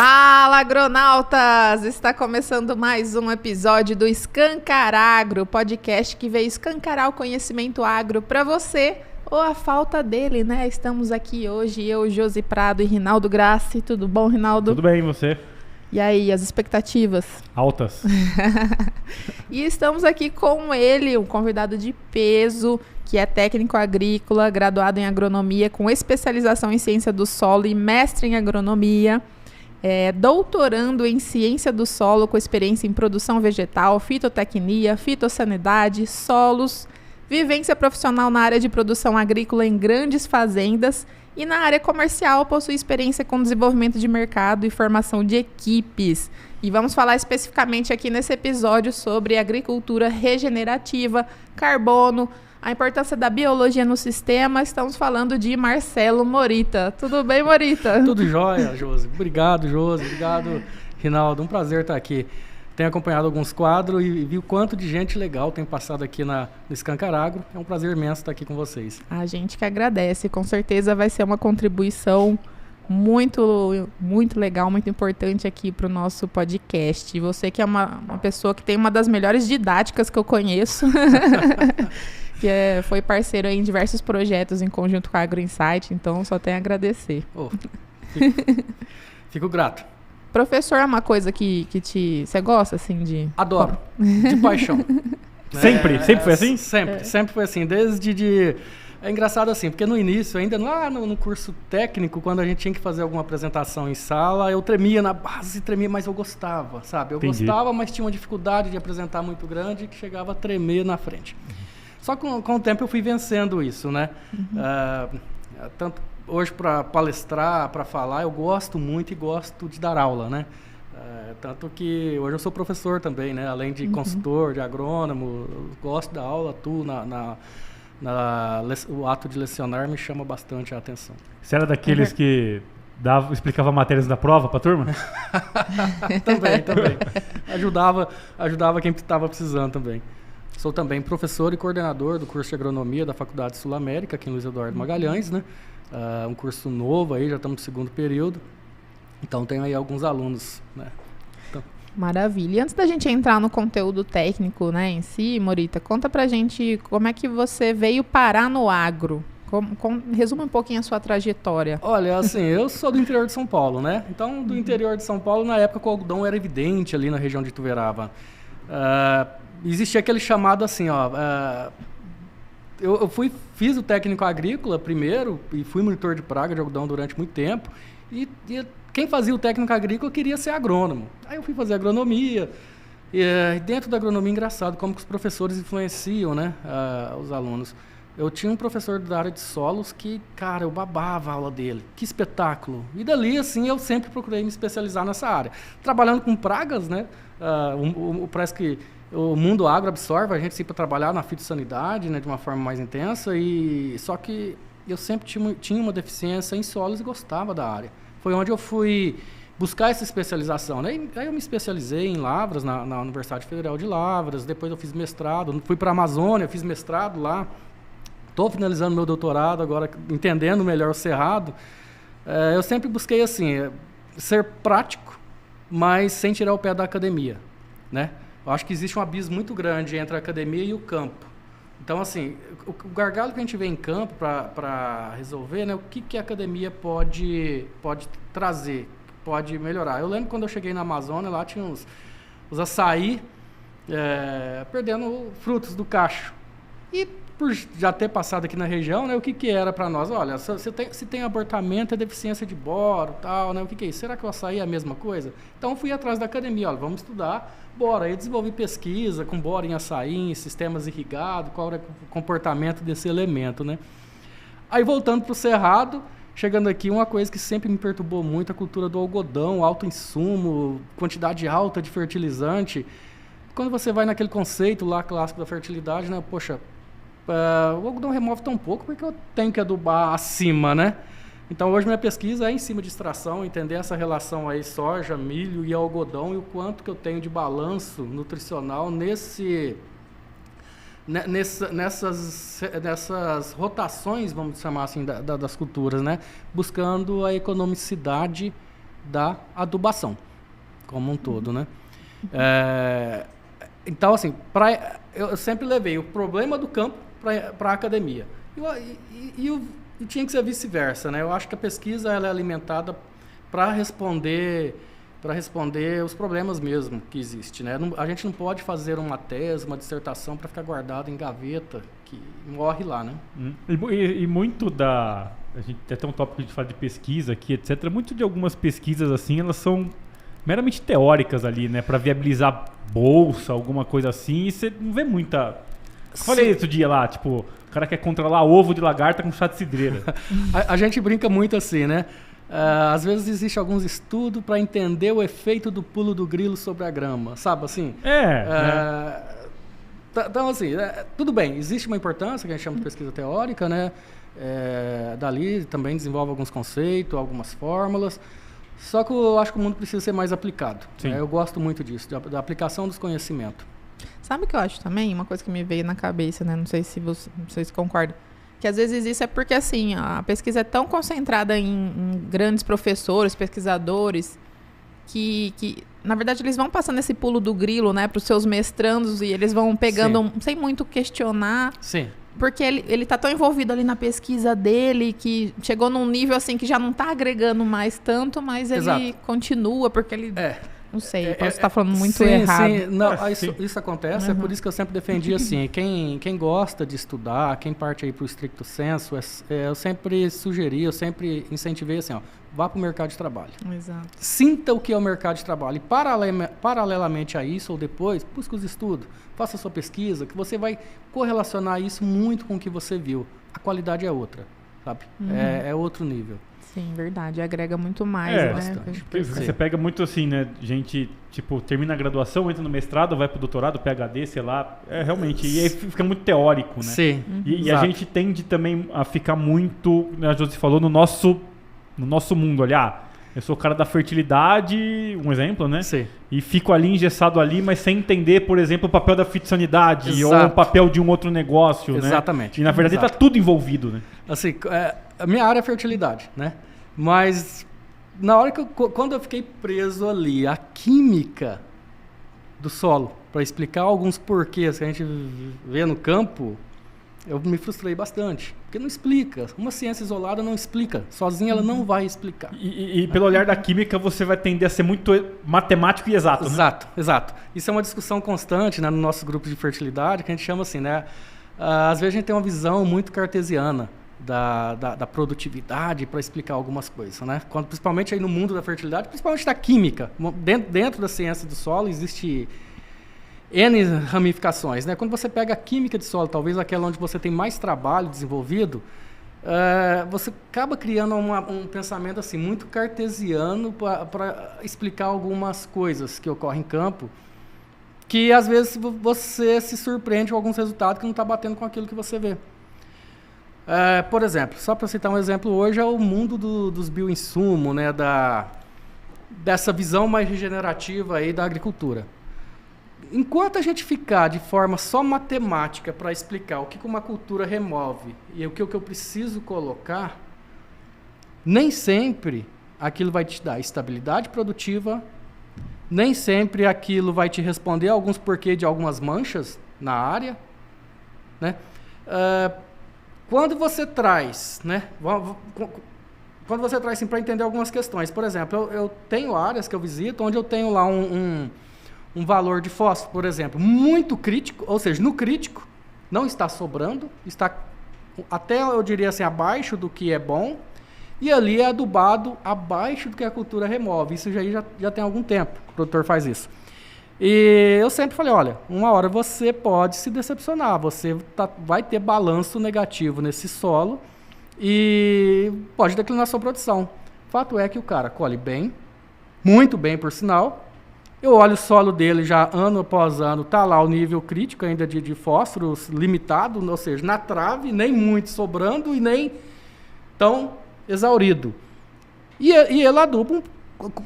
Fala, agronautas! Está começando mais um episódio do Escancar Agro, podcast que veio escancarar o conhecimento agro para você, ou a falta dele, né? Estamos aqui hoje, eu, Josi Prado e Rinaldo Grassi. Tudo bom, Rinaldo? Tudo bem, e você? E aí, as expectativas? Altas. E estamos aqui com ele, um convidado de peso, que é técnico agrícola, graduado em agronomia, com especialização em ciência do solo e mestre em agronomia. Doutorando em ciência do solo com experiência em produção vegetal, fitotecnia, fitossanidade, solos, vivência profissional na área de produção agrícola em grandes fazendas e na área comercial possui experiência com desenvolvimento de mercado e formação de equipes. E vamos falar especificamente aqui nesse episódio sobre agricultura regenerativa, carbono, a importância da biologia no sistema. Estamos falando de Marcelo Morita. Tudo bem, Morita? Tudo jóia, Josi. Obrigado, Josi. Obrigado, Rinaldo. Um prazer estar aqui. Tenho acompanhado alguns quadros e vi o quanto de gente legal tem passado aqui no Escancar Agro. É um prazer imenso estar aqui com vocês. A gente que agradece. Com certeza vai ser uma contribuição muito, muito legal, muito importante aqui para o nosso podcast. E você que é uma pessoa que tem uma das melhores didáticas que eu conheço, que foi parceiro em diversos projetos em conjunto com a Agro Insight, então só tenho a agradecer. Fico grato. Professor é uma coisa que você gosta, assim, de... Adoro, de paixão. Sempre foi assim? Sempre foi assim, desde... É engraçado assim, porque no início, ainda lá no curso técnico, quando a gente tinha que fazer alguma apresentação em sala, eu tremia na base, mas eu gostava, sabe? Entendi. Gostava, mas tinha uma dificuldade de apresentar muito grande que chegava a tremer na frente. Só que com o tempo eu fui vencendo isso, né? Tanto hoje para palestrar, para falar, eu gosto muito e gosto de dar aula, né? Tanto que hoje eu sou professor também, né? Além de consultor, de agrônomo, eu gosto da aula, atuo o ato de lecionar me chama bastante a atenção. Você era daqueles que explicava matérias da prova para a turma? Também. Ajudava quem estava precisando também. Sou também professor e coordenador do curso de agronomia da Faculdade Sul-América, aqui em Luiz Eduardo Magalhães, né? Um curso novo aí, já estamos no segundo período. Então tem aí alguns alunos, né? Maravilha. E antes da gente entrar no conteúdo técnico, né, em si, Morita, conta pra gente como é que você veio parar no agro. Resuma um pouquinho a sua trajetória. Olha, assim, eu sou do interior de São Paulo, né? Então, do interior de São Paulo, na época o algodão era evidente ali na região de Ituverava. Existia aquele chamado assim, eu fiz o técnico agrícola primeiro e fui monitor de praga de algodão durante muito tempo e quem fazia o técnico agrícola queria ser agrônomo. Aí eu fui fazer agronomia e dentro da agronomia, engraçado, como que os professores influenciam, né, os alunos. Eu tinha um professor da área de solos que, cara, eu babava a aula dele. Que espetáculo! E dali, assim, eu sempre procurei me especializar nessa área. Trabalhando com pragas, né, parece que o mundo agro absorve a gente para trabalhar na fitossanidade, né, de uma forma mais intensa, só que eu sempre tinha uma deficiência em solos e gostava da área. Foi onde eu fui buscar essa especialização, né? Aí eu me especializei em Lavras, na Universidade Federal de Lavras, depois eu fiz mestrado, fui para a Amazônia, fiz mestrado lá, estou finalizando meu doutorado agora, entendendo melhor o cerrado. Eu sempre busquei assim, ser prático, mas sem tirar o pé da academia, né? Eu acho que existe um abismo muito grande entre a academia e o campo. Então, assim, o gargalo que a gente vê em campo para resolver, né, o que a academia pode trazer, pode melhorar. Eu lembro quando eu cheguei na Amazônia, lá tinha os açaí perdendo frutos do cacho. E por já ter passado aqui na região, né, o que era para nós? Olha, se tem abortamento, é deficiência de boro, tal, né, o que é isso? Será que o açaí é a mesma coisa? Então, fui atrás da academia, olha, vamos estudar boro. Aí eu desenvolvi pesquisa com boro em açaí, em sistemas irrigados, qual era o comportamento desse elemento, né? Aí, voltando para o cerrado, chegando aqui, uma coisa que sempre me perturbou muito, a cultura do algodão, alto insumo, quantidade alta de fertilizante. Quando você vai naquele conceito lá clássico da fertilidade, né, poxa, o algodão remove tão pouco porque eu tenho que adubar acima, né? Então, hoje minha pesquisa é em cima de extração, entender essa relação aí soja, milho e algodão e o quanto que eu tenho de balanço nutricional nessas rotações, vamos chamar assim, das culturas, né? Buscando a economicidade da adubação como um todo, né? Então, assim, eu sempre levei o problema do campo para a academia. E tinha que ser vice-versa, né? Eu acho que a pesquisa ela é alimentada para responder os problemas mesmo que existem, né? A gente não pode fazer uma tese, uma dissertação para ficar guardado em gaveta, que morre lá, né? E muito da... A gente tem até um tópico que a gente fala de pesquisa aqui, etc. Muito de algumas pesquisas, assim, elas são meramente teóricas ali, né? Para viabilizar bolsa, alguma coisa assim. E você não vê muita... Falei outro dia lá, tipo... O cara quer controlar ovo de lagarta com chá de cidreira. A gente brinca muito assim, né? Às vezes existe alguns estudos para entender o efeito do pulo do grilo sobre a grama, sabe assim? Então, assim, tudo bem, existe uma importância que a gente chama de pesquisa teórica, né? Dali também desenvolve alguns conceitos, algumas fórmulas, só que eu acho que o mundo precisa ser mais aplicado. Eu gosto muito disso, da aplicação dos conhecimentos. Sabe o que eu acho também? Uma coisa que me veio na cabeça, né? Não sei se vocês concordam. Que às vezes isso é porque, assim, a pesquisa é tão concentrada em grandes professores, pesquisadores, que, na verdade, eles vão passando esse pulo do grilo, né? Para os seus mestrandos e eles vão pegando, sem muito questionar. Sim. Porque ele tá tão envolvido ali na pesquisa dele que chegou num nível, assim, que já não tá agregando mais tanto, mas ele continua, porque ele... Não sei, posso estar falando muito errado. Sim, não, isso acontece, é por isso que eu sempre defendi assim, quem gosta de estudar, quem parte aí para o stricto sensu, eu sempre sugeri, eu sempre incentivei assim, vá para o mercado de trabalho. Exato. Sinta o que é o mercado de trabalho e paralelamente a isso ou depois, busque os estudos, faça a sua pesquisa, que você vai correlacionar isso muito com o que você viu. A qualidade é outra, sabe? É outro nível. Sim, verdade. Agrega muito mais, né? Bastante. Você pega muito assim, né? Gente, tipo, termina a graduação, entra no mestrado, vai pro doutorado, PhD, sei lá. Realmente. E aí fica muito teórico, né? Sim. E a gente tende também a ficar muito, né, a Josi falou, no nosso mundo. Olha, eu sou o cara da fertilidade, um exemplo, né? Sim. E fico ali engessado ali, mas sem entender, por exemplo, o papel da fitossanidade ou o papel de um outro negócio, Exatamente. Né? E na verdade está tudo envolvido, né? Assim, a minha área é fertilidade, né? Mas na hora quando eu fiquei preso ali, a química do solo, para explicar alguns porquês que a gente vê no campo, eu me frustrei bastante. Porque não explica. Uma ciência isolada não explica. Sozinha ela não vai explicar. E pelo olhar da química, você vai tender a ser muito matemático e exato, né? Exato. Isso é uma discussão constante, né, no nosso grupo de fertilidade, que a gente chama assim, né? Às vezes a gente tem uma visão muito cartesiana da produtividade para explicar algumas coisas, né? Principalmente aí no mundo da fertilidade, principalmente da química. Dentro da ciência do solo existe N ramificações, né? Quando você pega a química de solo, talvez aquela onde você tem mais trabalho desenvolvido, você acaba criando um pensamento assim muito cartesiano para explicar algumas coisas que ocorrem em campo, que às vezes você se surpreende com alguns resultados que não está batendo com aquilo que você vê. Por exemplo, só para citar um exemplo, hoje é o mundo dos bioinsumos, né? Dessa visão mais regenerativa aí da agricultura. Enquanto a gente ficar de forma só matemática para explicar o que uma cultura remove e o que eu preciso colocar, nem sempre aquilo vai te dar estabilidade produtiva, nem sempre aquilo vai te responder alguns porquês de algumas manchas na área, né? Quando você traz, né? Quando você traz assim, para entender algumas questões, por exemplo, eu tenho áreas que eu visito onde eu tenho lá um valor de fósforo, por exemplo, muito crítico, ou seja, no crítico não está sobrando, está até, eu diria assim, abaixo do que é bom, e ali é adubado abaixo do que a cultura remove. Isso já tem algum tempo que o produtor faz isso. E eu sempre falei, olha, uma hora você pode se decepcionar, você vai ter balanço negativo nesse solo e pode declinar sua produção. Fato é que o cara colhe bem, muito bem por sinal. Eu olho o solo dele já ano após ano, está lá o nível crítico ainda de fósforo limitado, ou seja, na trave, nem muito sobrando e nem tão exaurido. E ele aduba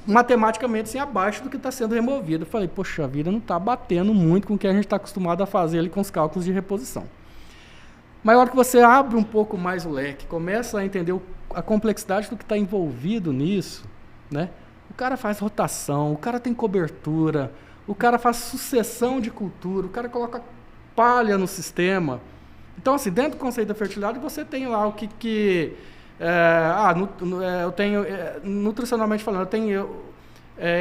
matematicamente assim, abaixo do que está sendo removido. Eu falei, poxa vida, não está batendo muito com o que a gente está acostumado a fazer ali com os cálculos de reposição. Mas na hora que você abre um pouco mais o leque, começa a entender a complexidade do que está envolvido nisso, né? o cara faz rotação, o cara tem cobertura, o cara faz sucessão de cultura, o cara coloca palha no sistema. Então, assim, dentro do conceito da fertilidade, você tem lá o que eu tenho, nutricionalmente falando, eu tenho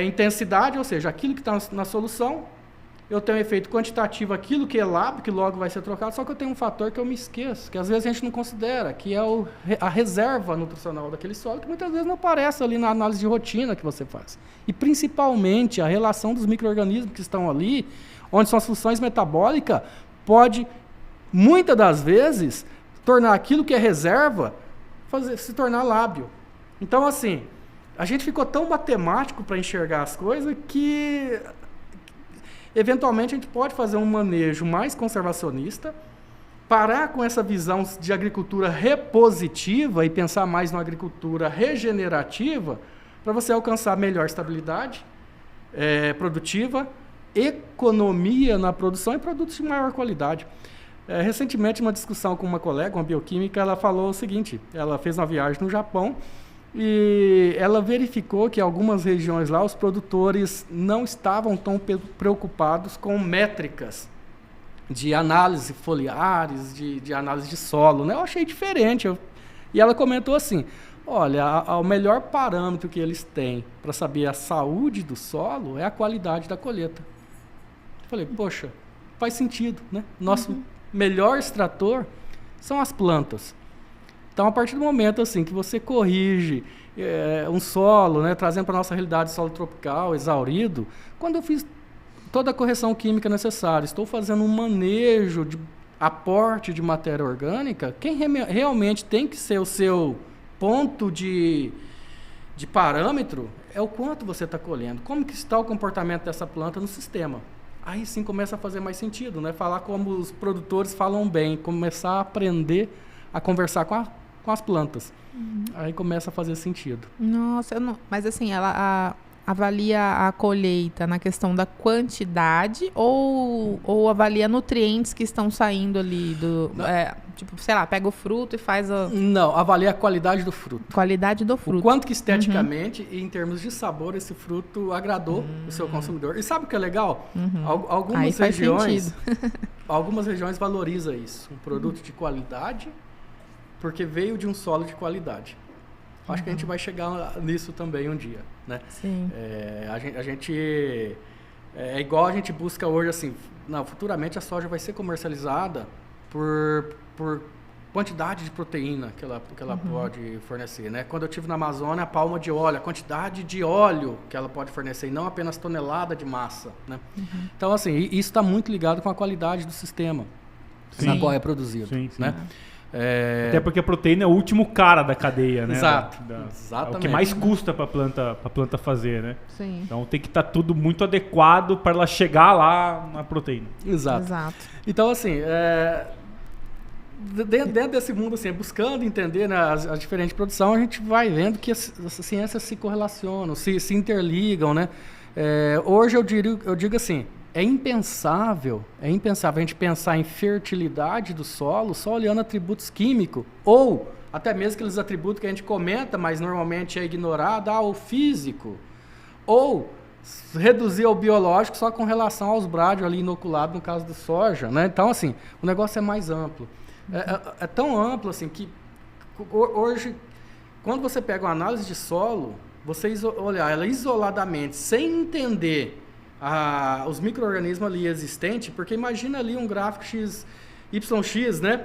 intensidade, ou seja, aquilo que está na solução. Eu tenho efeito quantitativo, aquilo que é lábio, que logo vai ser trocado, só que eu tenho um fator que eu me esqueço, que às vezes a gente não considera, que é a reserva nutricional daquele solo, que muitas vezes não aparece ali na análise de rotina que você faz. E principalmente a relação dos micro-organismos que estão ali, onde são as funções metabólicas, pode, muitas das vezes, tornar aquilo que é reserva, se tornar lábio. Então, assim, a gente ficou tão matemático para enxergar as coisas que eventualmente a gente pode fazer um manejo mais conservacionista, parar com essa visão de agricultura repositiva e pensar mais na agricultura regenerativa para você alcançar melhor estabilidade produtiva, economia na produção e produtos de maior qualidade. Recentemente, uma discussão com uma colega, uma bioquímica, ela falou o seguinte, ela fez uma viagem no Japão e ela verificou que em algumas regiões lá os produtores não estavam tão preocupados com métricas de análise foliares, de análise de solo, né? Eu achei diferente. E ela comentou assim, olha, o melhor parâmetro que eles têm para saber a saúde do solo é a qualidade da colheita. Eu falei, poxa, faz sentido, né? Nosso melhor extrator são as plantas. Então, a partir do momento assim, que você corrige um solo, né, trazendo para a nossa realidade solo tropical, exaurido, quando eu fiz toda a correção química necessária, estou fazendo um manejo de aporte de matéria orgânica, quem realmente tem que ser o seu ponto de parâmetro é o quanto você está colhendo, como que está o comportamento dessa planta no sistema. Aí sim começa a fazer mais sentido, né? Falar como os produtores falam bem, começar a aprender a conversar com as plantas. Aí começa a fazer sentido. Nossa, mas assim, ela avalia a colheita na questão da quantidade ou avalia nutrientes que estão saindo ali tipo, sei lá, pega o fruto e faz a... Não, avalia a qualidade do fruto. Qualidade do fruto. O quanto que esteticamente e em termos de sabor esse fruto agradou o seu consumidor. E sabe o que é legal? Algumas regiões algumas regiões valorizam isso. Um produto de qualidade porque veio de um solo de qualidade. Acho que a gente vai chegar nisso também um dia, né? Sim. A gente é igual a gente busca hoje assim, futuramente a soja vai ser comercializada por quantidade de proteína que ela pode fornecer, né? Quando eu estive na Amazônia, a palma de óleo, a quantidade de óleo que ela pode fornecer, e não apenas tonelada de massa, né? Então, assim, isso está muito ligado com a qualidade do sistema na qual é produzido, né? Até porque a proteína é o último cara da cadeia, né? Exato. É o que mais custa para a planta fazer, né? Sim. Então tem que estar tudo muito adequado para ela chegar lá na proteína. Exato. Então, assim, dentro desse mundo, assim, buscando entender, né, as diferentes produções, a gente vai vendo que as ciências se correlacionam, se interligam, né? Hoje eu digo assim, é impensável a gente pensar em fertilidade do solo só olhando atributos químicos, ou até mesmo aqueles atributos que a gente comenta, mas normalmente é ignorado, o físico, ou reduzir ao biológico só com relação aos brádios ali inoculados, no caso do soja, né? Então, assim, o negócio é mais amplo. É tão amplo, assim, que hoje, quando você pega uma análise de solo, você olhar ela isoladamente, sem entender os micro-organismos ali existentes, porque imagina ali um gráfico YX, né?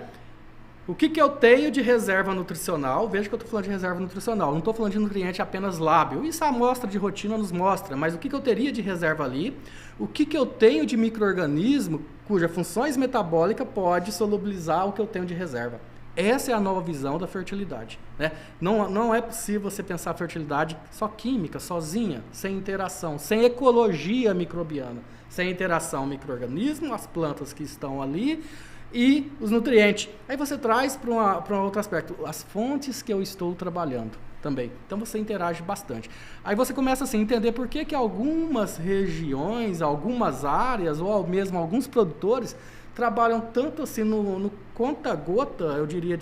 O que eu tenho de reserva nutricional? Veja que eu estou falando de reserva nutricional, não estou falando de nutriente apenas lábio. Isso a amostra de rotina nos mostra, mas o que eu teria de reserva ali? O que eu tenho de micro-organismo cuja funções metabólicas pode solubilizar o que eu tenho de reserva? Essa é a nova visão da fertilidade, né? Não é possível você pensar a fertilidade só química, sozinha, sem interação, sem ecologia microbiana, sem interação micro-organismo, as plantas que estão ali e os nutrientes. Aí você traz para um outro aspecto, as fontes que eu estou trabalhando também. Então você interage bastante. Aí você começa assim, a entender por que algumas regiões, algumas áreas ou mesmo alguns produtores trabalham tanto assim no conta-gota, eu diria,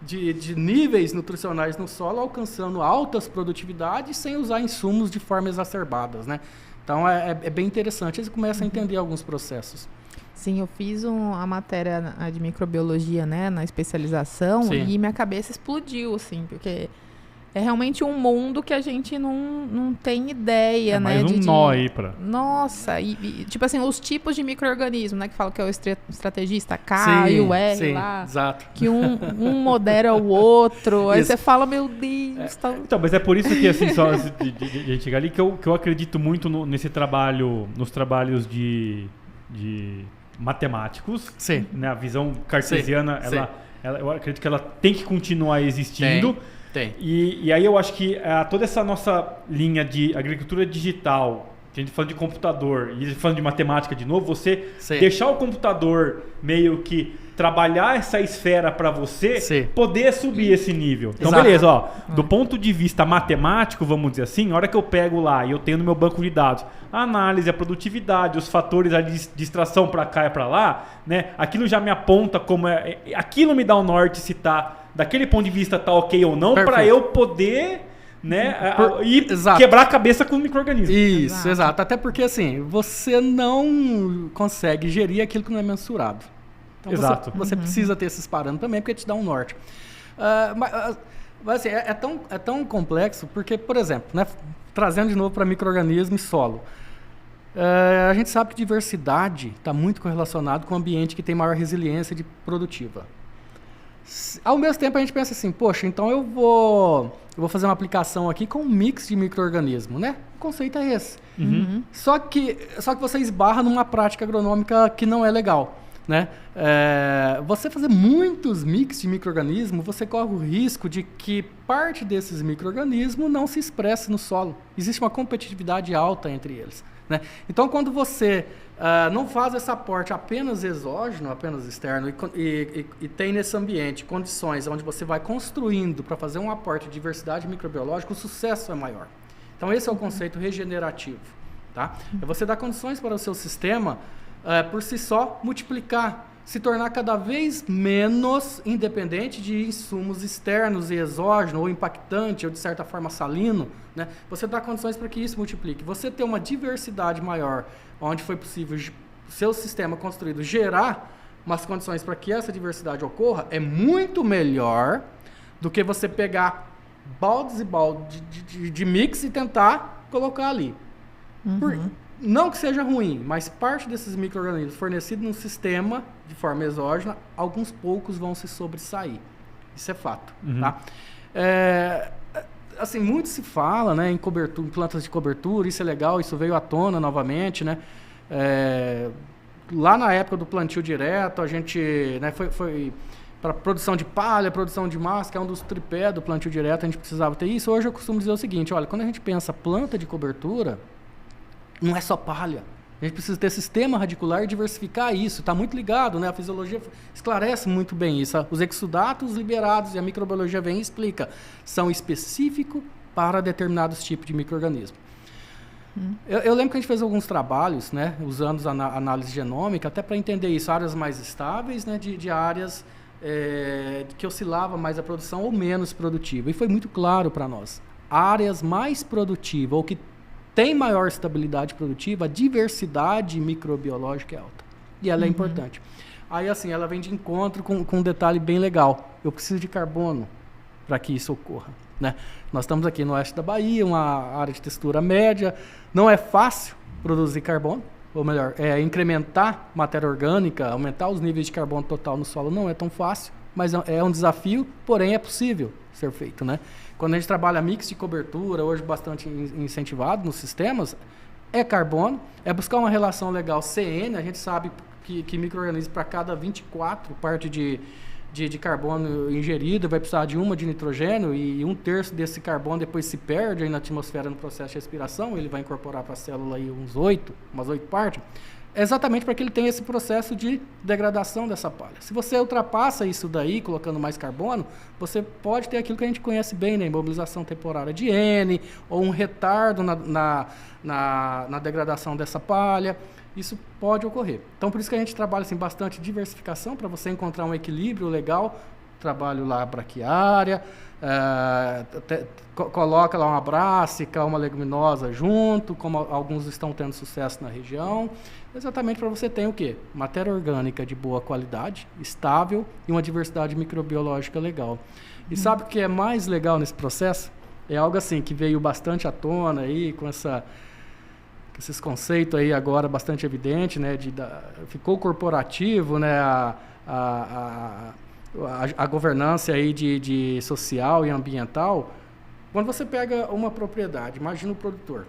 de níveis nutricionais no solo, alcançando altas produtividades sem usar insumos de forma exacerbadas, né? Então é bem interessante. Eles começam a entender alguns processos. Sim, eu fiz a matéria de microbiologia, né, na especialização. Sim. E minha cabeça explodiu, assim, porque é realmente um mundo que a gente não tem ideia, né? Mais nó aí pra... Nossa, e tipo assim, os tipos de micro-organismo, né? Que fala que é o estrategista K e o R sim, lá. Exato. Que um modera o outro. Aí você fala, meu Deus. Tá... Então, mas é por isso que, assim, só de gente chegar ali, que eu acredito muito nesse trabalho, nos trabalhos de matemáticos. Sim. Né? A visão cartesiana, eu acredito que ela tem que continuar existindo. Tem. E aí eu acho que toda essa nossa linha de agricultura digital, que a gente falando de computador e falando de matemática de novo, você deixar o computador meio que trabalhar essa esfera para você poder subir esse nível. Então, beleza, ó, do ponto de vista matemático, vamos dizer assim, a hora que eu pego lá e eu tenho no meu banco de dados a análise, a produtividade, os fatores de extração para cá e para lá, né? Aquilo já me aponta como aquilo me dá o norte se tá daquele ponto de vista tá ok ou não, para eu poder, né, quebrar a cabeça com o micro-organismo. Isso, exato. Até porque, assim, você não consegue gerir aquilo que não é mensurado. Então, exato. Você precisa ter esses parâmetros também, porque te dá um norte. Mas assim, é tão complexo, porque, por exemplo, né, trazendo de novo para micro-organismo e solo, a gente sabe que diversidade está muito correlacionado com o ambiente que tem maior resiliência produtiva. Ao mesmo tempo a gente pensa assim, poxa, então eu vou fazer uma aplicação aqui com um mix de micro-organismo, né? O conceito é esse. Só que você esbarra numa prática agronômica que não é legal, né? Você fazer muitos mix de micro-organismo, você corre o risco de que parte desses micro-organismos não se expresse no solo. Existe uma competitividade alta entre eles, né? Então, quando você não faz esse aporte apenas exógeno, apenas externo, e tem nesse ambiente condições onde você vai construindo para fazer um aporte de diversidade microbiológica, o sucesso é maior. Então, esse é o conceito regenerativo. Tá? É você dar condições para o seu sistema, por si só, multiplicar, se tornar cada vez menos independente de insumos externos e exógenos, ou impactante, ou de certa forma salino, né? Você dá condições para que isso multiplique. Você ter uma diversidade maior, onde foi possível o seu sistema construído gerar umas condições para que essa diversidade ocorra, é muito melhor do que você pegar baldes e baldes de mix e tentar colocar ali. Não que seja ruim, mas parte desses micro-organismos fornecidos num sistema de forma exógena, alguns poucos vão se sobressair. Isso é fato. Tá? Assim, muito se fala, né, em plantas de cobertura, isso é legal, isso veio à tona novamente, né? Lá na época do plantio direto, a gente, né, foi para produção de palha, produção de massa, que é um dos tripés do plantio direto, a gente precisava ter isso. Hoje eu costumo dizer o seguinte, olha, quando a gente pensa planta de cobertura, não é só palha. A gente precisa ter sistema radicular e diversificar isso. Está muito ligado, né? A fisiologia esclarece muito bem isso. Os exudatos liberados, e a microbiologia vem e explica, são específicos para determinados tipos de micro-organismo. Eu lembro que a gente fez alguns trabalhos, né, usando a análise genômica, até para entender isso, áreas mais estáveis, né, de áreas que oscilava mais a produção ou menos produtiva. E foi muito claro para nós. Áreas mais produtivas, ou que tem maior estabilidade produtiva, a diversidade microbiológica é alta. E ela é importante. Aí, assim, ela vem de encontro com um detalhe bem legal. Eu preciso de carbono para que isso ocorra, né? Nós estamos aqui no oeste da Bahia, uma área de textura média. Não é fácil produzir carbono, ou melhor, incrementar matéria orgânica, aumentar os níveis de carbono total no solo não é tão fácil, mas é um desafio, porém é possível ser feito, né? Quando a gente trabalha mix de cobertura, hoje bastante incentivado nos sistemas, é carbono, é buscar uma relação legal CN, a gente sabe que micro-organismo para cada 24 partes de carbono ingerido vai precisar de uma de nitrogênio e 1/3 desse carbono depois se perde aí na atmosfera no processo de respiração, ele vai incorporar para a célula aí umas 8 partes. É exatamente para que ele tenha esse processo de degradação dessa palha. Se você ultrapassa isso daí, colocando mais carbono, você pode ter aquilo que a gente conhece bem, né? Imobilização temporária de N, ou um retardo na degradação dessa palha. Isso pode ocorrer. Então, por isso que a gente trabalha assim, bastante diversificação, para você encontrar um equilíbrio legal trabalho lá a braquiária, coloca lá uma brássica, uma leguminosa junto, como alguns estão tendo sucesso na região, exatamente para você ter o quê? Matéria orgânica de boa qualidade, estável e uma diversidade microbiológica legal. E sabe o que é mais legal nesse processo? É algo assim que veio bastante à tona aí, com esses conceitos aí agora bastante evidente, né? Ficou corporativo, né? A governança aí de social e ambiental. Quando você pega uma propriedade, imagina o produtor.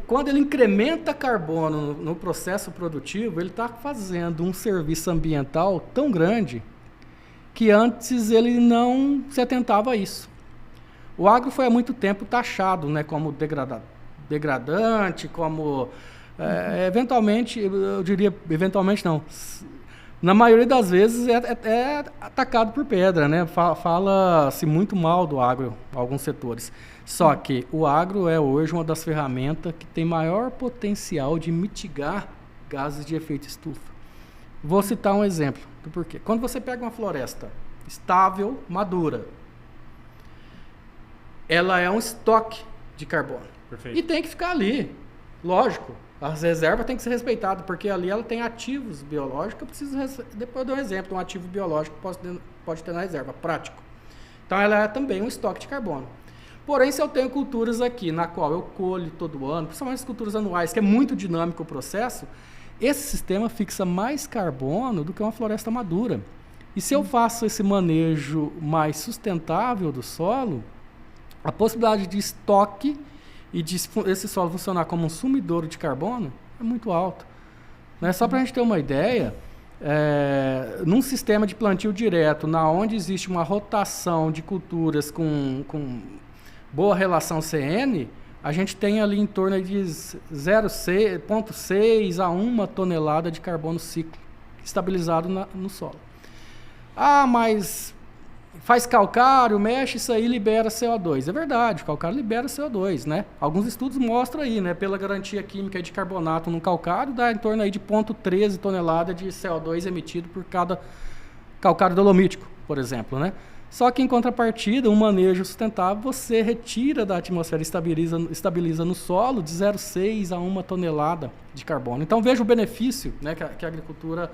Quando ele incrementa carbono no processo produtivo, ele está fazendo um serviço ambiental tão grande que antes ele não se atentava a isso. O agro foi há muito tempo taxado, né, como degradante, como eventualmente, eu diria, eventualmente não, na maioria das vezes é atacado por pedra, né? Fala-se muito mal do agro em alguns setores. Só que o agro é hoje uma das ferramentas que tem maior potencial de mitigar gases de efeito estufa. Vou citar um exemplo do porquê. Quando você pega uma floresta estável, madura, ela é um estoque de carbono. Perfeito. E tem que ficar ali. Lógico, as reservas têm que ser respeitadas, porque ali ela tem ativos biológicos. Eu preciso depois dar um exemplo, um ativo biológico que pode ter na reserva, prático. Então ela é também um estoque de carbono. Porém, se eu tenho culturas aqui, na qual eu colho todo ano, principalmente as culturas anuais, que é muito dinâmico o processo, esse sistema fixa mais carbono do que uma floresta madura. E se eu faço esse manejo mais sustentável do solo, a possibilidade de estoque e de esse solo funcionar como um sumidouro de carbono é muito alta. Né? Só para a gente ter uma ideia, num sistema de plantio direto, onde existe uma rotação de culturas com boa relação CN, a gente tem ali em torno de 0,6 a 1 tonelada de carbono ciclo estabilizado no solo. Ah, mas faz calcário, mexe, isso aí libera CO2. É verdade, o calcário libera CO2, né? Alguns estudos mostram aí, né? Pela garantia química de carbonato no calcário, dá em torno aí de 0,13 tonelada de CO2 emitido por cada calcário dolomítico, por exemplo, né? Só que, em contrapartida, um manejo sustentável, você retira da atmosfera e estabiliza no solo de 0,6 a 1 tonelada de carbono. Então, veja o benefício, né, que a agricultura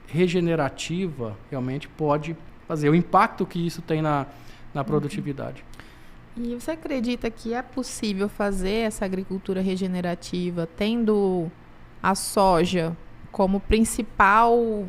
regenerativa realmente pode fazer, o impacto que isso tem na produtividade. E você acredita que é possível fazer essa agricultura regenerativa tendo a soja como principal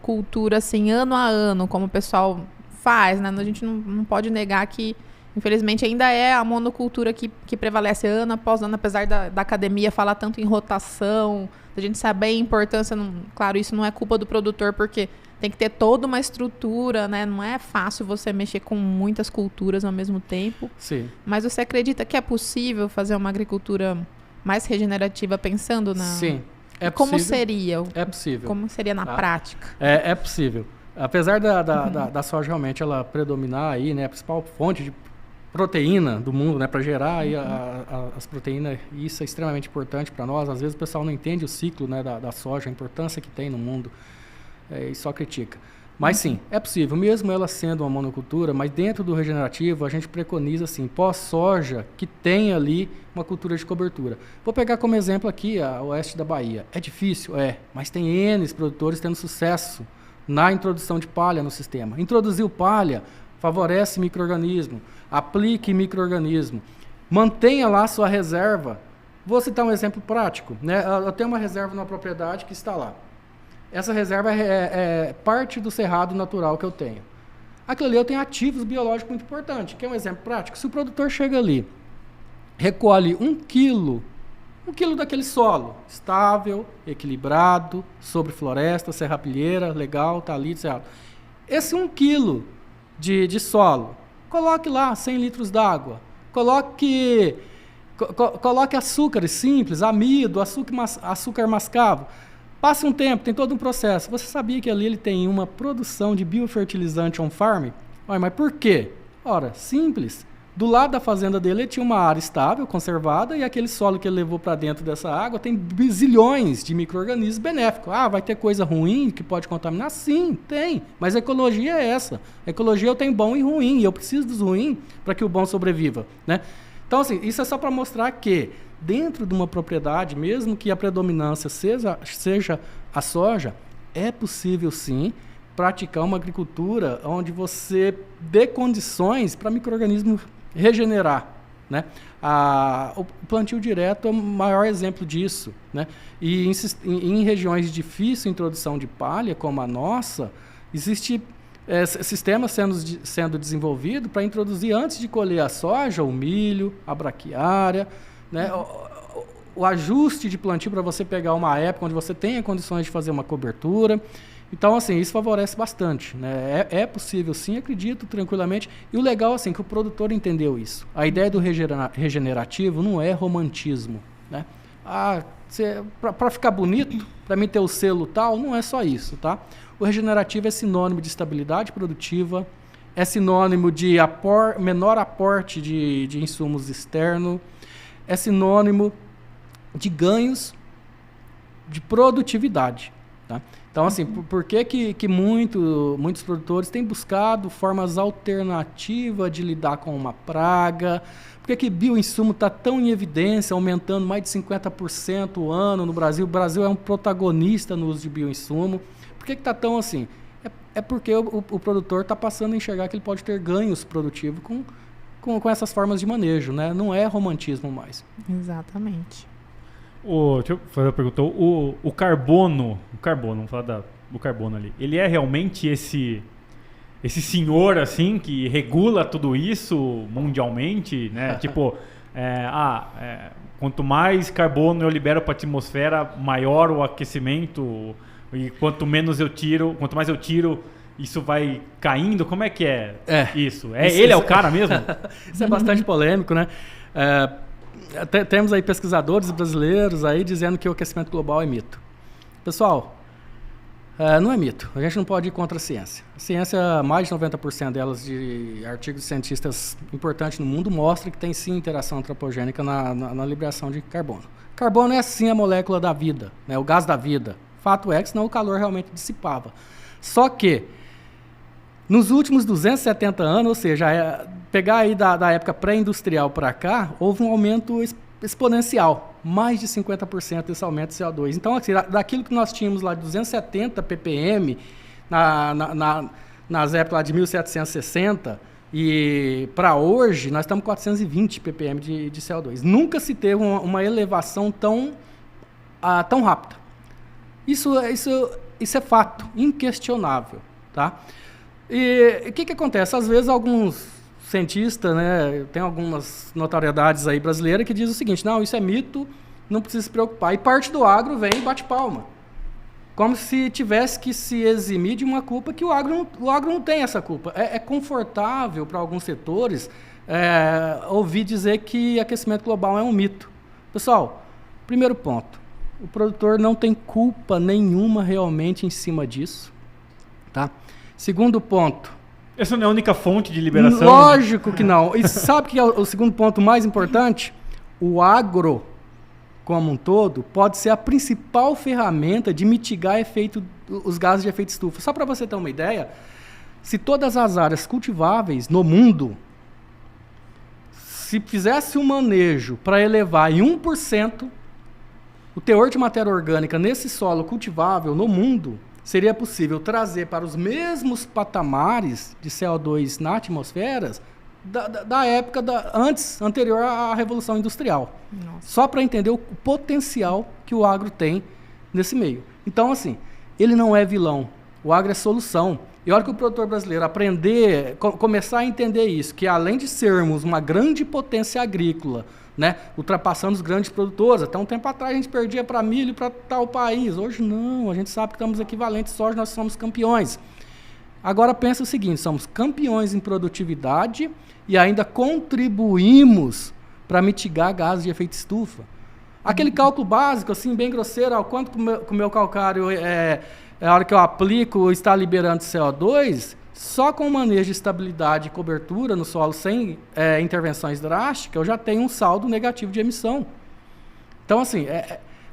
cultura, assim, ano a ano, como o pessoal faz, né? A gente não pode negar que, infelizmente, ainda é a monocultura que prevalece ano após ano, apesar da academia falar tanto em rotação, a gente saber a importância, claro, isso não é culpa do produtor, porque tem que ter toda uma estrutura, né? Não é fácil você mexer com muitas culturas ao mesmo tempo. Sim. Mas você acredita que é possível fazer uma agricultura mais regenerativa pensando na... Sim. É como possível. seria? É possível. Como seria na prática? É possível. Apesar da soja realmente ela predominar aí, né, a principal fonte de proteína do mundo, né, para gerar aí as proteínas, e isso é extremamente importante para nós. Às vezes o pessoal não entende o ciclo, né, da soja, a importância que tem no mundo, e só critica. Mas sim, é possível, mesmo ela sendo uma monocultura, mas dentro do regenerativo a gente preconiza assim, pós-soja que tem ali uma cultura de cobertura. Vou pegar como exemplo aqui a oeste da Bahia. É difícil? Mas tem N produtores tendo sucesso na introdução de palha no sistema. Introduziu palha, favorece micro-organismo, aplique micro-organismo, mantenha lá sua reserva. Vou citar um exemplo prático, né? Eu tenho uma reserva numa propriedade que está lá. Essa reserva é parte do cerrado natural que eu tenho. Aquilo ali eu tenho ativos biológicos muito importantes, que é um exemplo prático. Se o produtor chega ali, recolhe 1 quilo daquele solo, estável, equilibrado, sobre floresta, serrapilheira, legal, está ali, cerrado. Esse 1 quilo de solo, coloque lá 100 litros d'água, coloque açúcares simples, amido, açúcar mascavo. Passa um tempo, tem todo um processo. Você sabia que ali ele tem uma produção de biofertilizante on-farm? Mas por quê? Ora, simples. Do lado da fazenda dele, ele tinha uma área estável, conservada, e aquele solo que ele levou para dentro dessa água tem zilhões de micro-organismos benéficos. Ah, vai ter coisa ruim que pode contaminar? Sim, tem. Mas a ecologia é essa. A ecologia eu tenho bom e ruim, e eu preciso dos ruins para que o bom sobreviva, né? Então, assim, isso é só para mostrar que dentro de uma propriedade, mesmo que a predominância seja a soja, é possível, sim, praticar uma agricultura onde você dê condições para micro-organismo regenerar, né? O plantio direto é o maior exemplo disso, né? E em regiões de difícil introdução de palha, como a nossa, existe sistemas sendo desenvolvido para introduzir antes de colher a soja, o milho, a braquiária, né? O ajuste de plantio para você pegar uma época onde você tenha condições de fazer uma cobertura. Então, assim, isso favorece bastante, né? É possível, sim, acredito tranquilamente. E o legal, assim, que o produtor entendeu isso. A ideia do regenerativo não é romantismo, né? Para ficar bonito, para mim ter o selo tal, não é só isso, tá? O regenerativo é sinônimo de estabilidade produtiva, é sinônimo de menor aporte de insumos externos, é sinônimo de ganhos de produtividade, tá? Então, assim, por que muitos produtores têm buscado formas alternativas de lidar com uma praga? Por que bioinsumo está tão em evidência, aumentando mais de 50% o ano no Brasil? O Brasil é um protagonista no uso de bioinsumo. Por que está tão assim? É porque o produtor está passando a enxergar que ele pode ter ganhos produtivos com essas formas de manejo, né? Não é romantismo mais. Exatamente. Deixa eu fazer uma pergunta. O carbono, vamos falar do carbono ali. Ele é realmente esse senhor, assim, que regula tudo isso mundialmente, né? Tipo, quanto mais carbono eu libero para a atmosfera, maior o aquecimento, e quanto mais eu tiro, isso vai caindo. Como é que é isso? Ele é o cara mesmo? Isso é bastante polêmico, né? Temos aí pesquisadores brasileiros aí dizendo que o aquecimento global é mito. Pessoal, não é mito. A gente não pode ir contra a ciência. A ciência, mais de 90% delas, de artigos de cientistas importantes no mundo, mostra que tem sim interação antropogênica na liberação de carbono. Carbono é sim a molécula da vida, né? O gás da vida. Fato é que senão o calor realmente dissipava. Só que nos últimos 270 anos, ou seja, pegar aí da época pré-industrial para cá, houve um aumento exponencial, mais de 50% desse aumento de CO2. Então, assim, daquilo que nós tínhamos lá de 270 ppm nas épocas lá de 1760 e para hoje, nós estamos com 420 ppm de CO2. Nunca se teve uma elevação tão rápida. Isso é fato, inquestionável, tá? E o que acontece? Às vezes alguns cientistas, né, tem algumas notoriedades aí brasileiras que dizem o seguinte: não, isso é mito, não precisa se preocupar. E parte do agro vem e bate palma. Como se tivesse que se eximir de uma culpa que o agro não tem essa culpa. É confortável para alguns setores ouvir dizer que aquecimento global é um mito. Pessoal, primeiro ponto, o produtor não tem culpa nenhuma realmente em cima disso, tá? Segundo ponto. Essa não é a única fonte de liberação? Lógico que não. E sabe que é o segundo ponto mais importante? O agro, como um todo, pode ser a principal ferramenta de mitigar os gases de efeito estufa. Só para você ter uma ideia, se todas as áreas cultiváveis no mundo, se fizesse um manejo para elevar em 1% o teor de matéria orgânica nesse solo cultivável no mundo, seria possível trazer para os mesmos patamares de CO2 na atmosfera da época anterior à Revolução Industrial. Nossa. Só para entender o potencial que o agro tem nesse meio. Então, assim, ele não é vilão. O agro é solução. E a hora que o produtor brasileiro começar a entender isso, que além de sermos uma grande potência agrícola, né, ultrapassando os grandes produtores. Até um tempo atrás a gente perdia para milho para tal país. Hoje não, a gente sabe que estamos equivalentes soja, nós somos campeões. Agora pensa o seguinte, somos campeões em produtividade e ainda contribuímos para mitigar gases de efeito estufa. Aquele cálculo básico, assim, bem grosseiro, quanto que o meu calcário a hora que eu aplico está liberando CO2, Só com o manejo de estabilidade e cobertura no solo sem intervenções drásticas, eu já tenho um saldo negativo de emissão. Então, assim,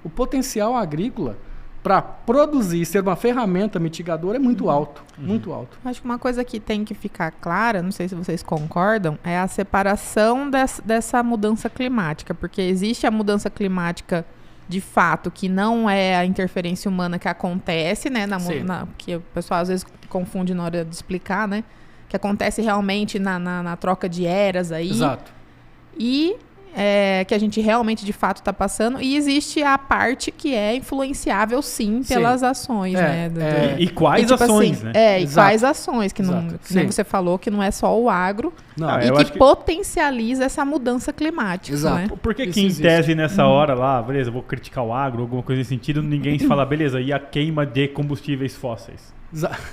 o potencial agrícola para produzir, ser uma ferramenta mitigadora é muito alto, muito alto. Acho que uma coisa que tem que ficar clara, não sei se vocês concordam, é a separação dessa mudança climática, porque existe a mudança climática de fato, que não é a interferência humana que acontece, né, que o pessoal às vezes confunde na hora de explicar, né, que acontece realmente na troca de eras aí. Exato. E que a gente realmente, de fato, está passando. E existe a parte que é influenciável, sim, pelas ações, né? E quais tipo ações, assim, né? E quais ações, que não, como você falou, que não é só o agro, e que potencializa essa mudança climática. Exato. Né? Por que em tese, nessa hora lá, beleza, vou criticar o agro, alguma coisa nesse sentido, ninguém se fala, beleza, e a queima de combustíveis fósseis?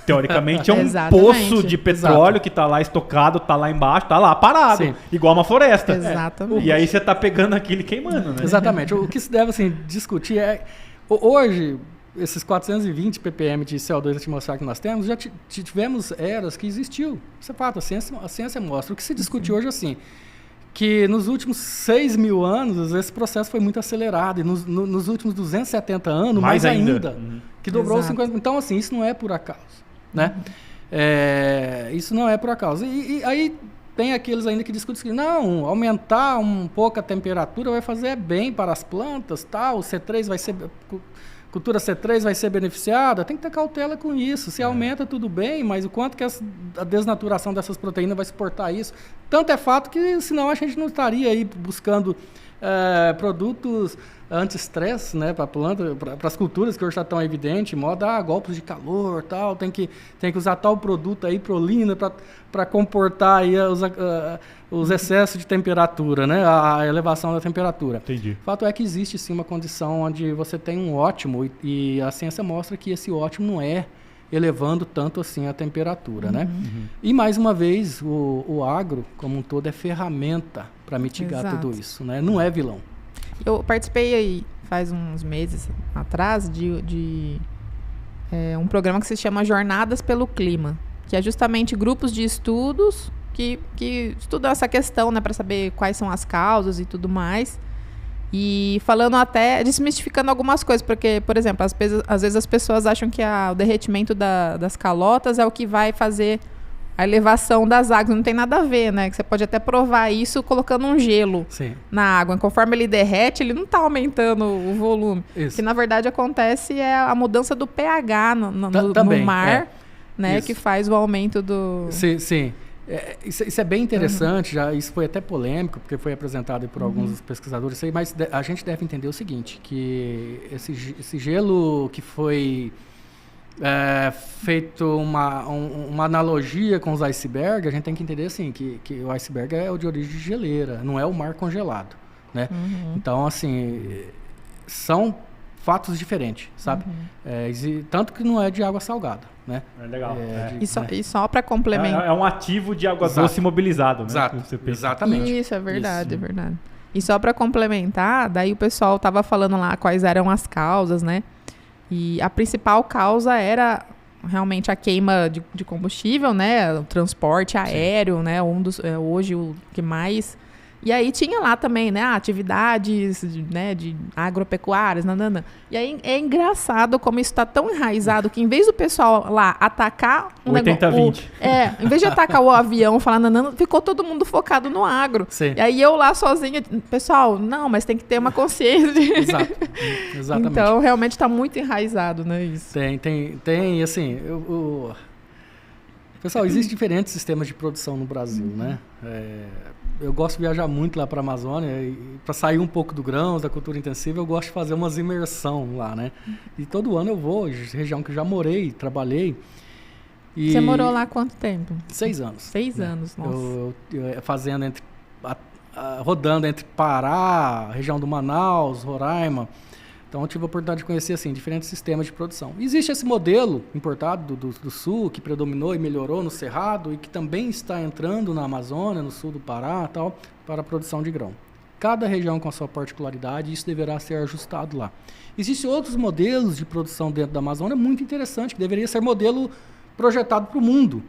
Teoricamente é um poço de petróleo que está lá estocado, está lá embaixo, está lá parado, igual uma floresta. Exatamente. E aí você está pegando aquilo e queimando, né? Exatamente. O que se deve assim, discutir é... Hoje, esses 420 ppm de CO2 atmosférico que nós temos, já tivemos eras que existiu. Isso é fato, a ciência mostra. O que se discute hoje, assim, que nos últimos 6 mil anos, esse processo foi muito acelerado. E nos últimos 270 anos, mais ainda. Que dobrou 50%. Então, assim, isso não é por acaso, né? Isso não é por acaso. E aí tem aqueles ainda que discutem que não, aumentar um pouco a temperatura vai fazer bem para as plantas, tal, cultura C3 vai ser beneficiada. Tem que ter cautela com isso. Se aumenta, tudo bem, mas o quanto que a desnaturação dessas proteínas vai suportar isso? Tanto é fato que, senão, a gente não estaria aí buscando produtos anti-estresse, né, para planta, para as culturas que hoje está tão evidente, modo golpes de calor, tal, tem que usar tal produto aí, prolina, para comportar aí os excessos de temperatura, né, a elevação da temperatura. Entendi. O fato é que existe sim uma condição onde você tem um ótimo e a ciência mostra que esse ótimo não é elevando tanto assim a temperatura, né? E mais uma vez o agro como um todo é ferramenta para mitigar tudo isso, né? Não é vilão. Eu participei aí faz uns meses atrás de um programa que se chama Jornadas pelo Clima, que é justamente grupos de estudos que estudam essa questão, né, para saber quais são as causas e tudo mais. E falando até, desmistificando algumas coisas, porque, por exemplo, às vezes as pessoas acham que o derretimento das calotas é o que vai fazer a elevação das águas. Não tem nada a ver, né? Que você pode até provar isso colocando um gelo na água. Conforme ele derrete, ele não está aumentando o volume. O que, na verdade, acontece é a mudança do pH no mar, né? Que faz o aumento do... Sim. Isso é bem interessante, isso foi até polêmico, porque foi apresentado por alguns pesquisadores, mas a gente deve entender o seguinte, que esse gelo que foi feito uma analogia com os icebergs, a gente tem que entender assim, que o iceberg é o de origem de geleira, não é o mar congelado, né? Então, assim, são fatos diferentes, sabe? Tanto que não é de água salgada, né? É legal. E só para complementar... É um ativo de água doce imobilizado, né? Exatamente. Isso, é verdade, é verdade. E só para complementar, daí o pessoal estava falando lá quais eram as causas, né? E a principal causa era realmente a queima de combustível, né? O transporte aéreo, né? Hoje o que mais... E aí tinha lá também, né, atividades, né, de agropecuárias, nanana. E aí é engraçado como isso está tão enraizado que em vez do pessoal lá atacar... 80-20. Em vez de atacar o avião, falar nanana, ficou todo mundo focado no agro. Sim. E aí eu lá sozinha, pessoal, não, mas tem que ter uma consciência. Exato. Exatamente. Então, realmente está muito enraizado, né, isso. Tem, assim... Pessoal, existem diferentes sistemas de produção no Brasil, né? Eu gosto de viajar muito lá para a Amazônia e para sair um pouco do grãos, da cultura intensiva, eu gosto de fazer umas imersão lá, né? E todo ano eu vou, região que eu já morei, trabalhei. E você morou lá há quanto tempo? 6 anos. 6 anos, nossa. Eu fazendo rodando entre Pará, região do Manaus, Roraima. Então eu tive a oportunidade de conhecer assim, diferentes sistemas de produção. Existe esse modelo importado do sul, que predominou e melhorou no Cerrado e que também está entrando na Amazônia, no sul do Pará, tal, para a produção de grão. Cada região com a sua particularidade, isso deverá ser ajustado lá. Existem outros modelos de produção dentro da Amazônia muito interessantes, que deveria ser modelo projetado para o mundo.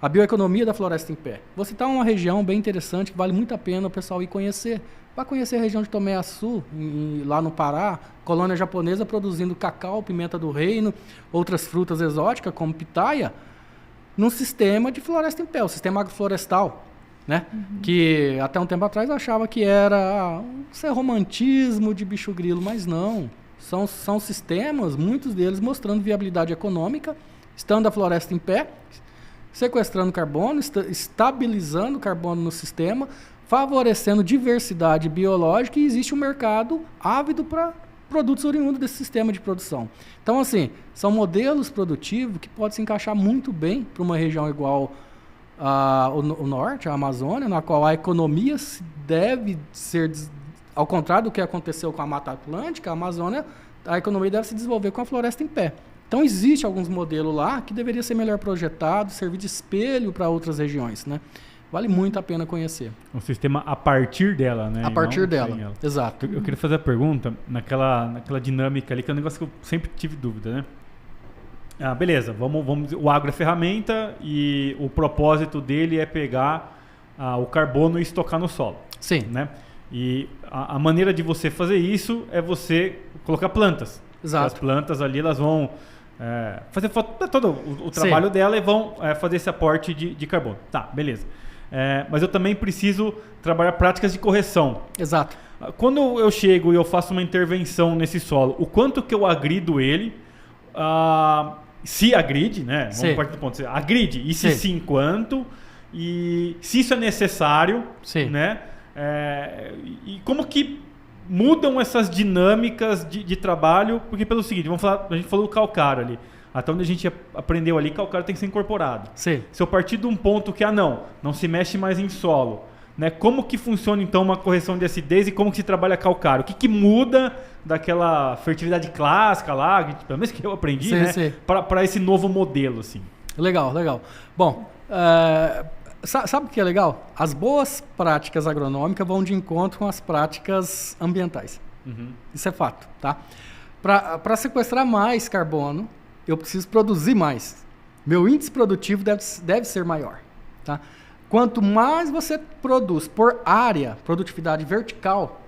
A bioeconomia da floresta em pé. Vou citar uma região bem interessante que vale muito a pena o pessoal ir conhecer. Vai conhecer a região de Tomé-Açu, lá no Pará, colônia japonesa produzindo cacau, pimenta do reino, outras frutas exóticas como pitaia, num sistema de floresta em pé, o sistema agroflorestal, né? Que até um tempo atrás eu achava que era um romantismo de bicho grilo, mas não. São sistemas, muitos deles mostrando viabilidade econômica, estando a floresta em pé, sequestrando carbono, estabilizando carbono no sistema, favorecendo diversidade biológica, e existe um mercado ávido para produtos oriundos desse sistema de produção. Então, assim, são modelos produtivos que podem se encaixar muito bem para uma região igual o norte, a Amazônia, na qual a economia deve ser, ao contrário do que aconteceu com a Mata Atlântica, a Amazônia, a economia deve se desenvolver com a floresta em pé. Então, existe alguns modelos lá que deveria ser melhor projetado, servir de espelho para outras regiões, né? Vale muito a pena conhecer. Um sistema a partir dela, né? A partir dela, exato. Eu queria fazer a pergunta naquela dinâmica ali, que é um negócio que eu sempre tive dúvida, né? Beleza, vamos, o agro é ferramenta e o propósito dele é pegar o carbono e estocar no solo. Sim. Né? E a maneira de você fazer isso é você colocar plantas. Exato. As plantas ali, elas vão fazer todo o trabalho dela e vão fazer esse aporte de carbono. Tá, beleza. Mas eu também preciso trabalhar práticas de correção. Exato. Quando eu chego e eu faço uma intervenção nesse solo, o quanto que eu agrido ele, se agride, né? Vamos partir do ponto, se agride, e se sim, quanto, e se isso é necessário, né? E como que mudam essas dinâmicas de trabalho, porque pelo seguinte, a gente falou do calcário ali, até onde a gente aprendeu ali, calcário tem que ser incorporado. Sim. Se eu partir de um ponto que, não se mexe mais em solo, né? Como que funciona então uma correção de acidez e como que se trabalha calcário? O que muda daquela fertilidade clássica lá, pelo menos que eu aprendi, né? Para esse novo modelo, assim? Legal. Bom, sabe o que é legal? As boas práticas agronômicas vão de encontro com as práticas ambientais. Uhum. Isso é fato, tá? Para sequestrar mais carbono, eu preciso produzir mais. Meu índice produtivo deve ser maior, tá? Quanto mais você produz por área, produtividade vertical,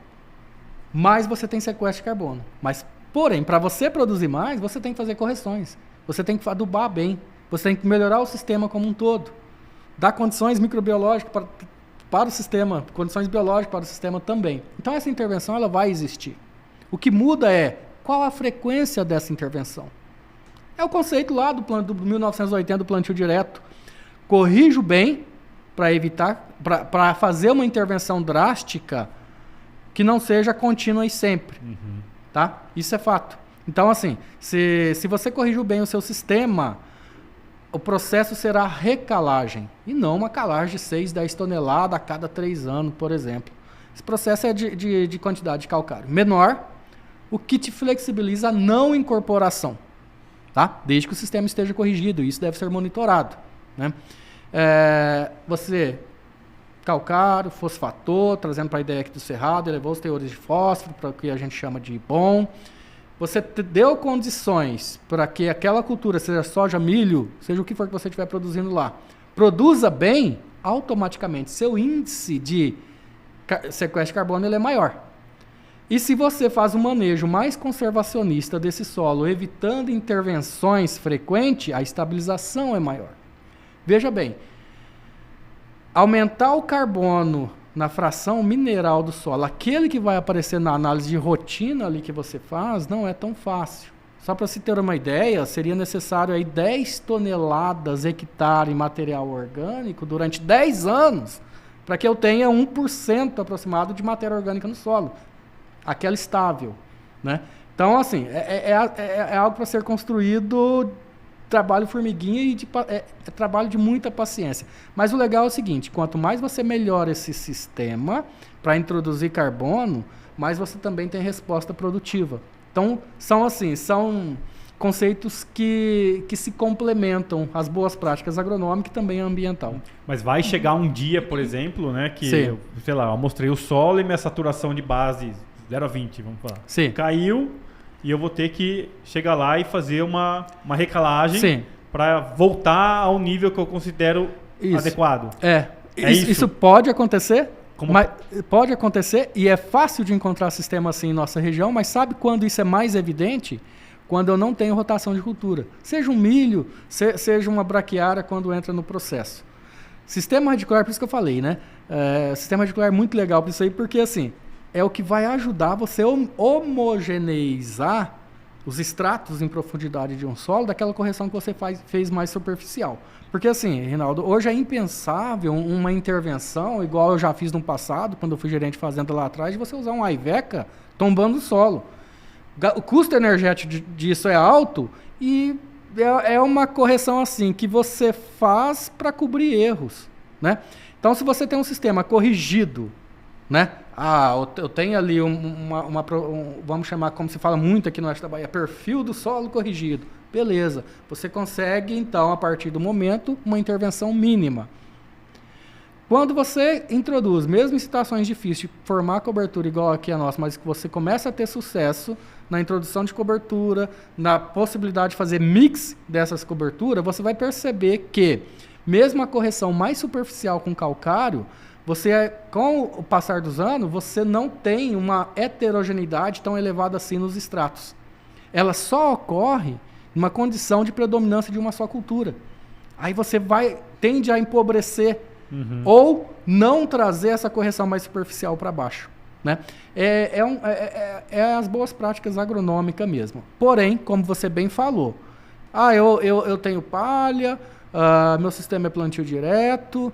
mais você tem sequestro de carbono. Porém, para você produzir mais, você tem que fazer correções. Você tem que adubar bem. Você tem que melhorar o sistema como um todo. Dar condições microbiológicas para o sistema, condições biológicas para o sistema também. Então, essa intervenção ela vai existir. O que muda é qual a frequência dessa intervenção. É o conceito lá do 1980 do plantio direto. Corrijo bem para evitar, para fazer uma intervenção drástica que não seja contínua e sempre. Uhum. Tá? Isso é fato. Então, assim, se você corrigiu bem o seu sistema, o processo será recalagem e não uma calagem de 6, 10 toneladas a cada 3 anos, por exemplo. Esse processo é de quantidade de calcário menor, o que te flexibiliza a não incorporação, tá? Desde que o sistema esteja corrigido, isso deve ser monitorado, né? Você calcário, fosfatou, trazendo para a ideia aqui do Cerrado, elevou os teores de fósforo para o que a gente chama de bom. Você deu condições para que aquela cultura, seja soja, milho, seja o que for que você estiver produzindo lá, produza bem, automaticamente seu índice de sequestro de carbono ele é maior. E se você faz um manejo mais conservacionista desse solo, evitando intervenções frequentes, a estabilização é maior. Veja bem, aumentar o carbono na fração mineral do solo, aquele que vai aparecer na análise de rotina ali que você faz, não é tão fácil. Só para se ter uma ideia, seria necessário aí 10 toneladas hectare em material orgânico durante 10 anos para que eu tenha 1% aproximado de matéria orgânica no solo. Aquela estável, né? Então, assim, é algo para ser construído, trabalho formiguinha e é trabalho de muita paciência. Mas o legal é o seguinte, quanto mais você melhora esse sistema para introduzir carbono, mais você também tem resposta produtiva. Então, são conceitos que se complementam, as boas práticas agronômicas e também a ambiental. Mas vai chegar um dia, por exemplo, né, que eu mostrei o solo e minha saturação de base 0,20, vamos falar. Sim. Caiu e eu vou ter que chegar lá e fazer uma recalagem para voltar ao nível que eu considero adequado. Isso pode acontecer. Pode acontecer e é fácil de encontrar sistema assim em nossa região, mas sabe quando isso é mais evidente? Quando eu não tenho rotação de cultura. Seja um milho, seja uma braquiária quando entra no processo. Sistema radicular, por isso que eu falei, né? Sistema radicular é muito legal para isso aí, porque assim, é o que vai ajudar você a homogeneizar os estratos em profundidade de um solo daquela correção que você fez mais superficial. Porque assim, Reinaldo, hoje é impensável uma intervenção, igual eu já fiz no passado, quando eu fui gerente de fazenda lá atrás, de você usar um Iveca tombando o solo. O custo energético disso é alto e é uma correção assim que você faz para cobrir erros, né? Então, se você tem um sistema corrigido, né? Eu tenho ali vamos chamar, como se fala muito aqui no Oeste da Bahia, perfil do solo corrigido. Beleza. Você consegue, então, a partir do momento, uma intervenção mínima. Quando você introduz, mesmo em situações difíceis, de formar cobertura igual aqui a nossa, mas que você começa a ter sucesso na introdução de cobertura, na possibilidade de fazer mix dessas coberturas, você vai perceber que, mesmo a correção mais superficial com calcário, com o passar dos anos, você não tem uma heterogeneidade tão elevada assim nos estratos. Ela só ocorre numa condição de predominância de uma só cultura. Aí você tende a empobrecer ou não trazer essa correção mais superficial para baixo, né? É as boas práticas agronômicas mesmo. Porém, como você bem falou, eu tenho palha, meu sistema é plantio direto,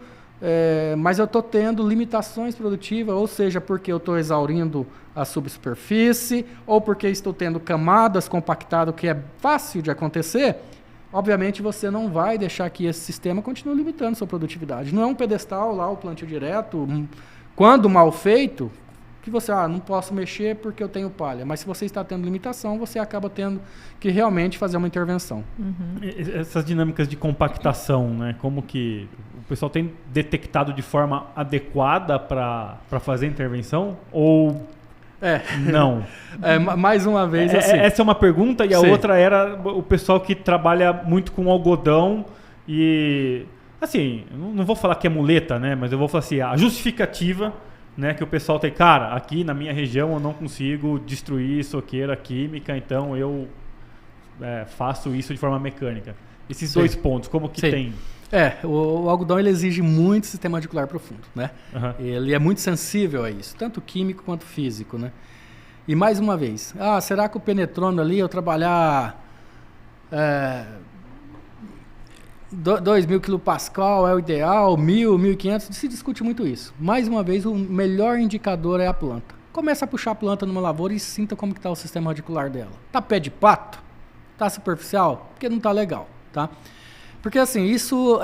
mas eu estou tendo limitações produtivas, ou seja, porque eu estou exaurindo a subsuperfície, ou porque estou tendo camadas compactadas, que é fácil de acontecer. Obviamente, você não vai deixar que esse sistema continue limitando sua produtividade. Não é um pedestal lá, o plantio direto, quando mal feito, que você, não posso mexer porque eu tenho palha. Mas se você está tendo limitação, você acaba tendo que realmente fazer uma intervenção. Essas dinâmicas de compactação, né? Como que o pessoal tem detectado de forma adequada para fazer a intervenção? Ou não? Mais uma vez assim. Essa é uma pergunta e a outra era o pessoal que trabalha muito com algodão e... Assim, não vou falar que é muleta, né? Mas eu vou falar assim, a justificativa... Né, que o pessoal tem, cara, aqui na minha região eu não consigo destruir soqueira química, então eu faço isso de forma mecânica. Esses dois pontos, como que tem? O algodão ele exige muito sistema radicular profundo, né? Ele é muito sensível a isso, tanto químico quanto físico, né? E mais uma vez, será que o penetrônio ali, eu trabalhar 2.000 kPa é o ideal, 1.000, 1.500, se discute muito isso. Mais uma vez, o melhor indicador é a planta. Começa a puxar a planta numa lavoura e sinta como está o sistema radicular dela. Tá pé de pato? Tá superficial? Porque não tá legal, tá? Porque assim, isso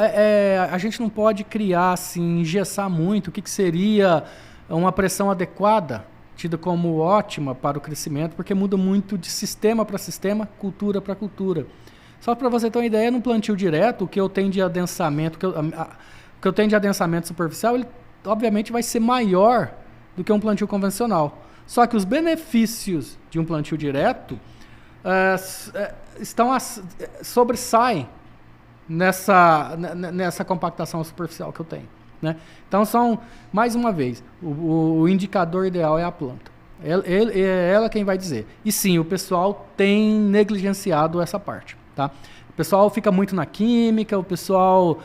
a gente não pode criar, assim, engessar muito o que seria uma pressão adequada, tida como ótima para o crescimento, porque muda muito de sistema para sistema, cultura para cultura. Só para você ter uma ideia, no plantio direto, o que eu tenho de adensamento, superficial, ele obviamente vai ser maior do que um plantio convencional. Só que os benefícios de um plantio direto sobressaem nessa compactação superficial que eu tenho, né? Então, mais uma vez, o indicador ideal é a planta. É ela quem vai dizer. E sim, o pessoal tem negligenciado essa parte. Tá? O pessoal fica muito na química, o pessoal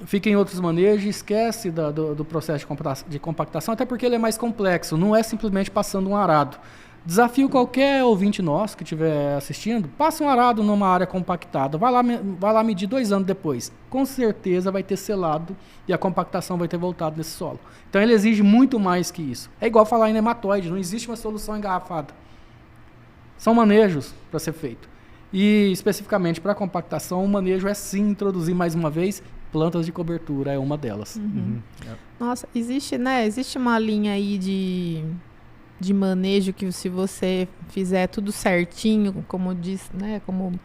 fica em outros manejos e esquece do processo de compactação, até porque ele é mais complexo, não é simplesmente passando um arado. Desafio qualquer ouvinte nosso que estiver assistindo, passa um arado numa área compactada, vai lá medir 2 anos depois, com certeza vai ter selado e a compactação vai ter voltado nesse solo. Então ele exige muito mais que isso. É igual falar em nematóide, não existe uma solução engarrafada. São manejos para ser feito. E, especificamente para compactação, o manejo é sim introduzir, mais uma vez, plantas de cobertura, é uma delas. Nossa, existe uma linha aí de manejo que, se você fizer tudo certinho, como diz, né, como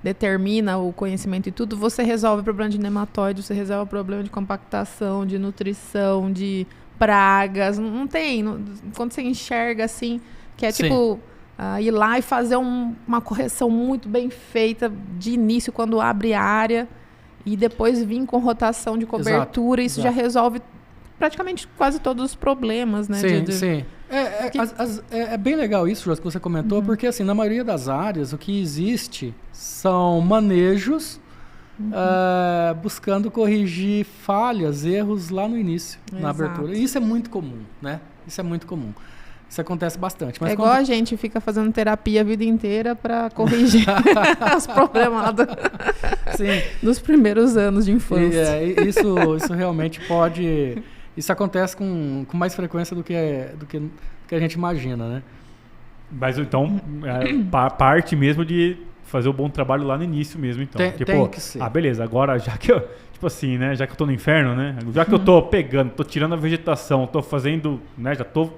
determina o conhecimento e tudo, você resolve o problema de nematóide, você resolve o problema de compactação, de nutrição, de pragas. Não tem. Quando você enxerga assim, que é tipo... ir lá e fazer uma correção muito bem feita de início, quando abre área, e depois vir com rotação de cobertura. Isso já resolve praticamente quase todos os problemas, né? Sim. É bem legal isso, Josi, que você comentou, porque assim, na maioria das áreas, o que existe são manejos buscando corrigir falhas, erros lá no início, na abertura. E isso é muito comum, né? Isso é muito comum. Isso acontece bastante. Mas igual a gente fica fazendo terapia a vida inteira para corrigir os problemas dos primeiros anos de infância. Isso realmente pode... Isso acontece com mais frequência do que a gente imagina, né? Mas então, parte mesmo de fazer o bom trabalho lá no início mesmo, então. Tem que ser. Beleza, agora já que eu... Tipo assim, né? Já que eu tô no inferno, né? Já que eu tô pegando, tô tirando a vegetação, tô fazendo... né? Já tô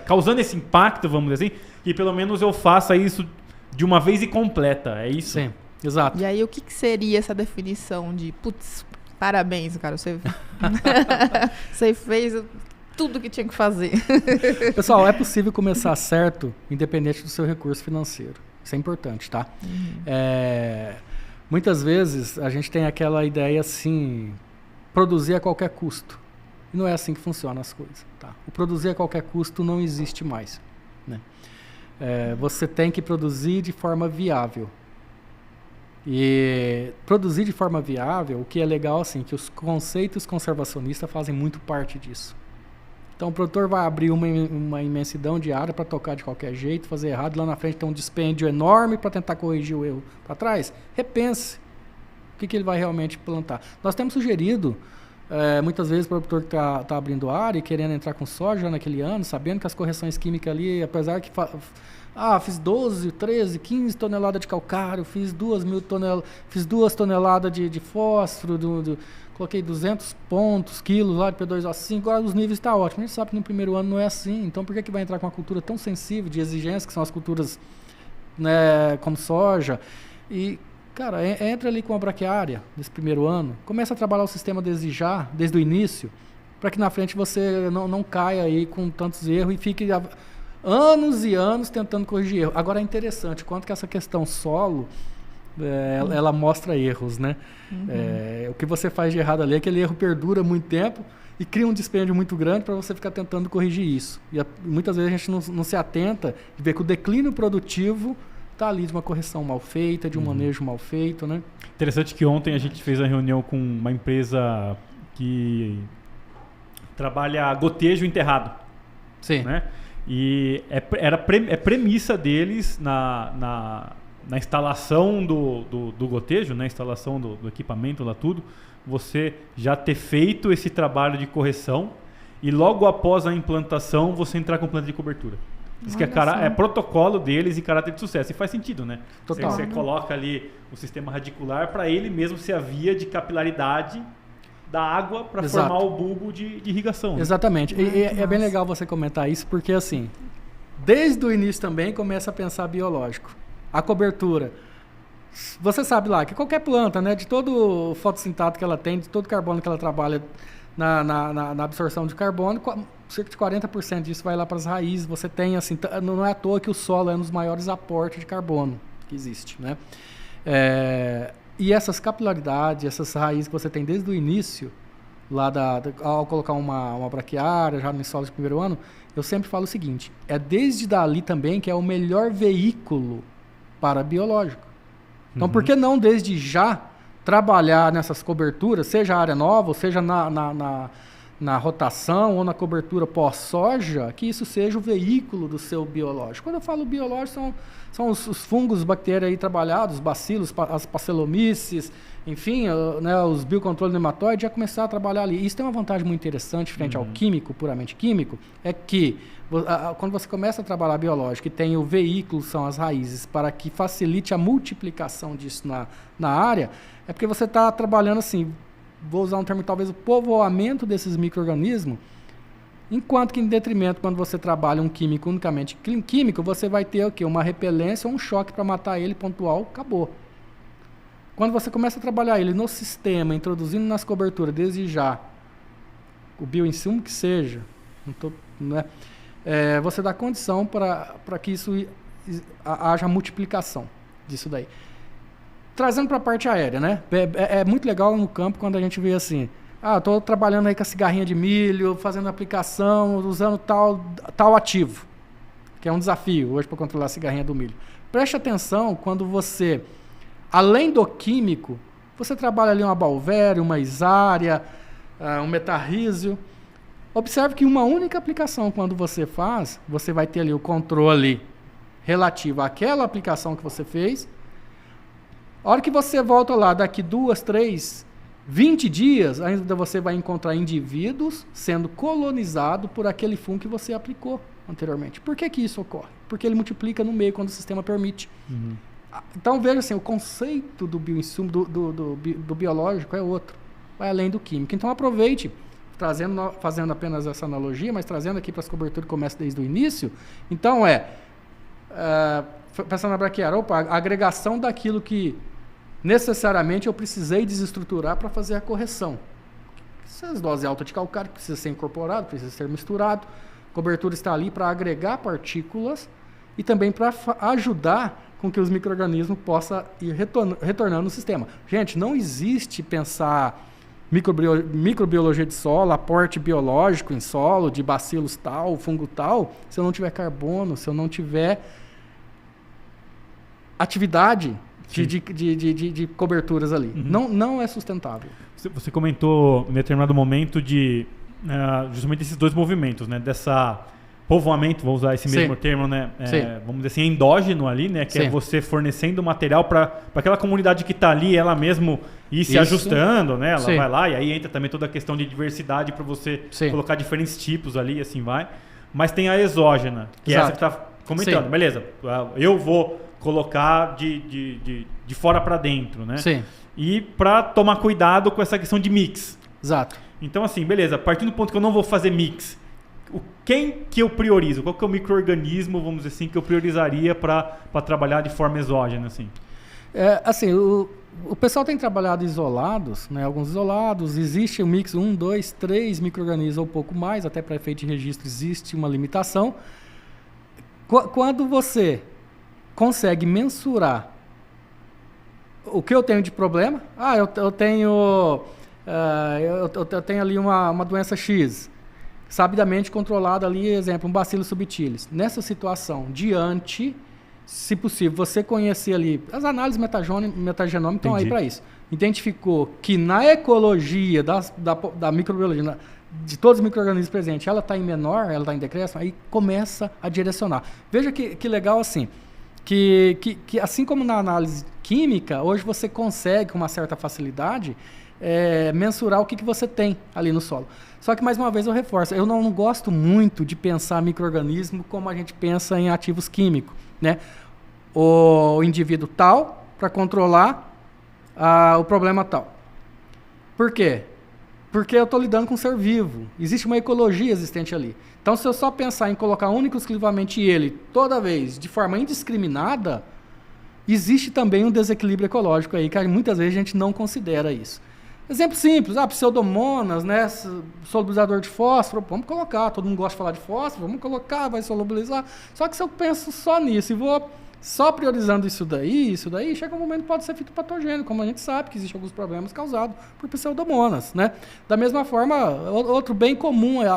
causando esse impacto, vamos dizer assim, e pelo menos eu faça isso de uma vez e completa, é isso? Sim, exato. E aí, o que seria essa definição de, putz, parabéns, cara, você fez tudo que tinha que fazer. Pessoal, é possível começar certo, independente do seu recurso financeiro. Isso é importante, tá? Muitas vezes, a gente tem aquela ideia assim, produzir a qualquer custo. E não é assim que funcionam as coisas. Tá? O produzir a qualquer custo não existe mais. Né? Você tem que produzir de forma viável. E produzir de forma viável, o que é legal, assim, que os conceitos conservacionistas fazem muito parte disso. Então o produtor vai abrir uma imensidão de área para tocar de qualquer jeito, fazer errado, lá na frente tem um dispêndio enorme para tentar corrigir o erro para trás. Repense o que ele vai realmente plantar. Nós temos sugerido... muitas vezes o produtor que está abrindo área e querendo entrar com soja naquele ano, sabendo que as correções químicas ali, apesar que fiz 12, 13, 15 toneladas de calcário, fiz 2 toneladas de fósforo, coloquei 200 quilos lá de P2O5, agora os níveis estão ótimos. A gente sabe que no primeiro ano não é assim, então por que vai entrar com uma cultura tão sensível de exigência, que são as culturas, né, como soja? E cara, entra ali com a braquiária nesse primeiro ano, começa a trabalhar o sistema desde o início, para que na frente você não caia aí com tantos erros e fique anos e anos tentando corrigir erro. Agora é interessante, quanto que essa questão solo, ela mostra erros, né? O que você faz de errado ali, aquele erro perdura muito tempo e cria um dispêndio muito grande para você ficar tentando corrigir isso. E muitas vezes a gente não se atenta de ver que o declínio produtivo está ali de uma correção mal feita, de um manejo mal feito, né? Interessante que ontem a gente fez uma reunião com uma empresa que trabalha gotejo enterrado. Sim. Né? E é premissa deles na instalação do gotejo, na instalação do equipamento lá tudo, você já ter feito esse trabalho de correção e logo após a implantação você entrar com planta de cobertura. Diz que é protocolo deles e caráter de sucesso. E faz sentido, né? Total. Você coloca ali o sistema radicular para ele mesmo ser a via de capilaridade da água para formar o bulbo de irrigação. Né? Exatamente. E é bem legal você comentar isso, porque assim, desde o início também começa a pensar biológico. A cobertura. Você sabe lá que qualquer planta, né, de todo o fotossintato que ela tem, de todo o carbono que ela trabalha na absorção de carbono, cerca de 40% disso vai lá para as raízes. Você tem, assim, não é à toa que o solo é um dos maiores aportes de carbono que existe, né? E essas capilaridades, essas raízes que você tem desde o início, lá ao colocar uma braquiária, já no solo de primeiro ano, eu sempre falo o seguinte, é desde dali também que é o melhor veículo para biológico. Então, por que não desde já trabalhar nessas coberturas, seja a área nova, ou seja na rotação ou na cobertura pós-soja, que isso seja o veículo do seu biológico. Quando eu falo biológico, são os fungos, os bactérias aí trabalhados, os bacilos, as pastelomices, enfim, né, os biocontrole nematóide, já começar a trabalhar ali. Isso tem uma vantagem muito interessante frente ao químico, puramente químico, é que quando você começa a trabalhar biológico e tem o veículo, são as raízes, para que facilite a multiplicação disso na área, é porque você está trabalhando assim, vou usar um termo talvez, o povoamento desses micro-organismos, enquanto que em detrimento, quando você trabalha um químico unicamente químico, você vai ter o quê? Uma repelência ou um choque para matar ele pontual, acabou. Quando você começa a trabalhar ele no sistema, introduzindo nas coberturas, desde já, o bioinsumo que seja, você dá condição para que isso haja multiplicação disso daí. Trazendo para a parte aérea, né? É muito legal no campo quando a gente vê assim, estou trabalhando aí com a cigarrinha de milho, fazendo aplicação, usando tal ativo, que é um desafio hoje para controlar a cigarrinha do milho. Preste atenção quando você, além do químico, você trabalha ali uma Balvéria, uma Isária, um metarrísio. Observe que uma única aplicação, quando você faz, você vai ter ali o controle relativo àquela aplicação que você fez. A hora que você volta lá, daqui 2, 3, 20 dias, ainda você vai encontrar indivíduos sendo colonizados por aquele fungo que você aplicou anteriormente. Por que isso ocorre? Porque ele multiplica no meio quando o sistema permite. Uhum. Então, veja assim, o conceito do bioinsumo, do biológico é outro, vai além do químico. Então, aproveite, fazendo apenas essa analogia, mas trazendo aqui para as coberturas que começam desde o início. Então, pensando na braquiária, a agregação daquilo que necessariamente eu precisei desestruturar para fazer a correção. Essas doses altas de calcário precisa ser incorporado, precisa ser misturado. A cobertura está ali para agregar partículas e também para ajudar com que os micro-organismos possam ir retornando no sistema. Gente, não existe pensar microbiologia de solo, aporte biológico em solo, de bacilos tal, fungo tal, se eu não tiver carbono, se eu não tiver atividade de coberturas ali. Uhum. Não é sustentável. Você comentou em determinado momento de justamente esses dois movimentos, né? Dessa povoamento, vou usar esse mesmo termo, né? Vamos dizer assim, endógeno ali, né? Que é você fornecendo material para aquela comunidade que está ali, ela mesmo ir se ajustando, né? Ela vai lá e aí entra também toda a questão de diversidade para você colocar diferentes tipos ali e assim vai. Mas tem a exógena, que é essa que está comentando. Beleza, eu vou colocar de fora para dentro, né? Sim. E para tomar cuidado com essa questão de mix. Exato. Então, assim, beleza, a partir do ponto que eu não vou fazer mix, quem que eu priorizo? Qual que é o micro-organismo, vamos dizer assim, que eu priorizaria para trabalhar de forma exógena, assim? Assim, o pessoal tem trabalhado isolados, né? Alguns isolados, existe o mix 1, 2, 3 micro-organismos ou pouco mais, até para efeito de registro existe uma limitação. Quando você consegue mensurar o que eu tenho de problema, eu tenho ali uma doença X, sabidamente controlada ali, exemplo, um bacilo subtilis. Nessa situação, se possível, você conhecer ali, as análises metagenômicas estão aí para isso. Identificou que na ecologia da microbiologia, de todos os micro-organismos presentes, ela está em menor, ela está em decréscimo, aí começa a direcionar. Veja que legal assim, que assim como na análise química, hoje você consegue, com uma certa facilidade, mensurar o que você tem ali no solo. Só que, mais uma vez, eu reforço, eu não gosto muito de pensar micro-organismo como a gente pensa em ativos químicos, né? O indivíduo tal para controlar o problema tal. Por quê? Porque eu estou lidando com um ser vivo. Existe uma ecologia existente ali. Então, se eu só pensar em colocar único e exclusivamente ele, toda vez, de forma indiscriminada, existe também um desequilíbrio ecológico aí, que muitas vezes a gente não considera isso. Exemplo simples, pseudomonas, né, solubilizador de fósforo, vamos colocar, todo mundo gosta de falar de fósforo, vamos colocar, vai solubilizar. Só que se eu penso só nisso e vou só priorizando isso daí, chega um momento que pode ser fitopatogênico, como a gente sabe que existem alguns problemas causados por pseudomonas, né? Da mesma forma, outro bem comum é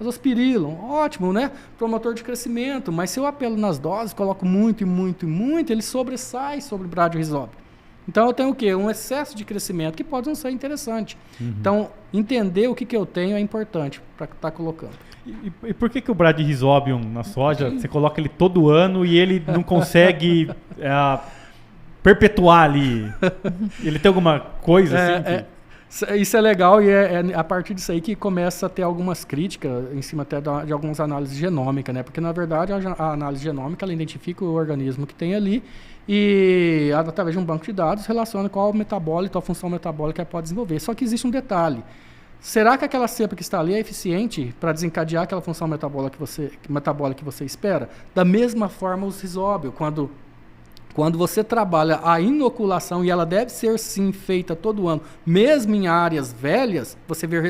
azospirillum, ótimo, né? Promotor de crescimento, mas se eu apelo nas doses, coloco muito, ele sobressai sobre o bradyrhizóbio. Então eu tenho o quê? Um excesso de crescimento que pode não ser interessante. Uhum. Então, entender o que eu tenho é importante para estar colocando. E por que o bradyrhizobium na soja, você coloca ele todo ano e ele não consegue perpetuar ali? Ele tem alguma coisa assim? Isso é legal e é a partir disso aí que começa a ter algumas críticas em cima até de algumas análises genômicas, né? Porque, na verdade, a análise genômica ela identifica o organismo que tem ali e, através de um banco de dados, relaciona qual metabólito, a função metabólica que pode desenvolver. Só que existe um detalhe. Será que aquela cepa que está ali é eficiente para desencadear aquela função metabólica que você espera? Da mesma forma, os rizóbios, quando Quando você trabalha a inoculação, e ela deve ser sim feita todo ano, mesmo em áreas velhas, você vê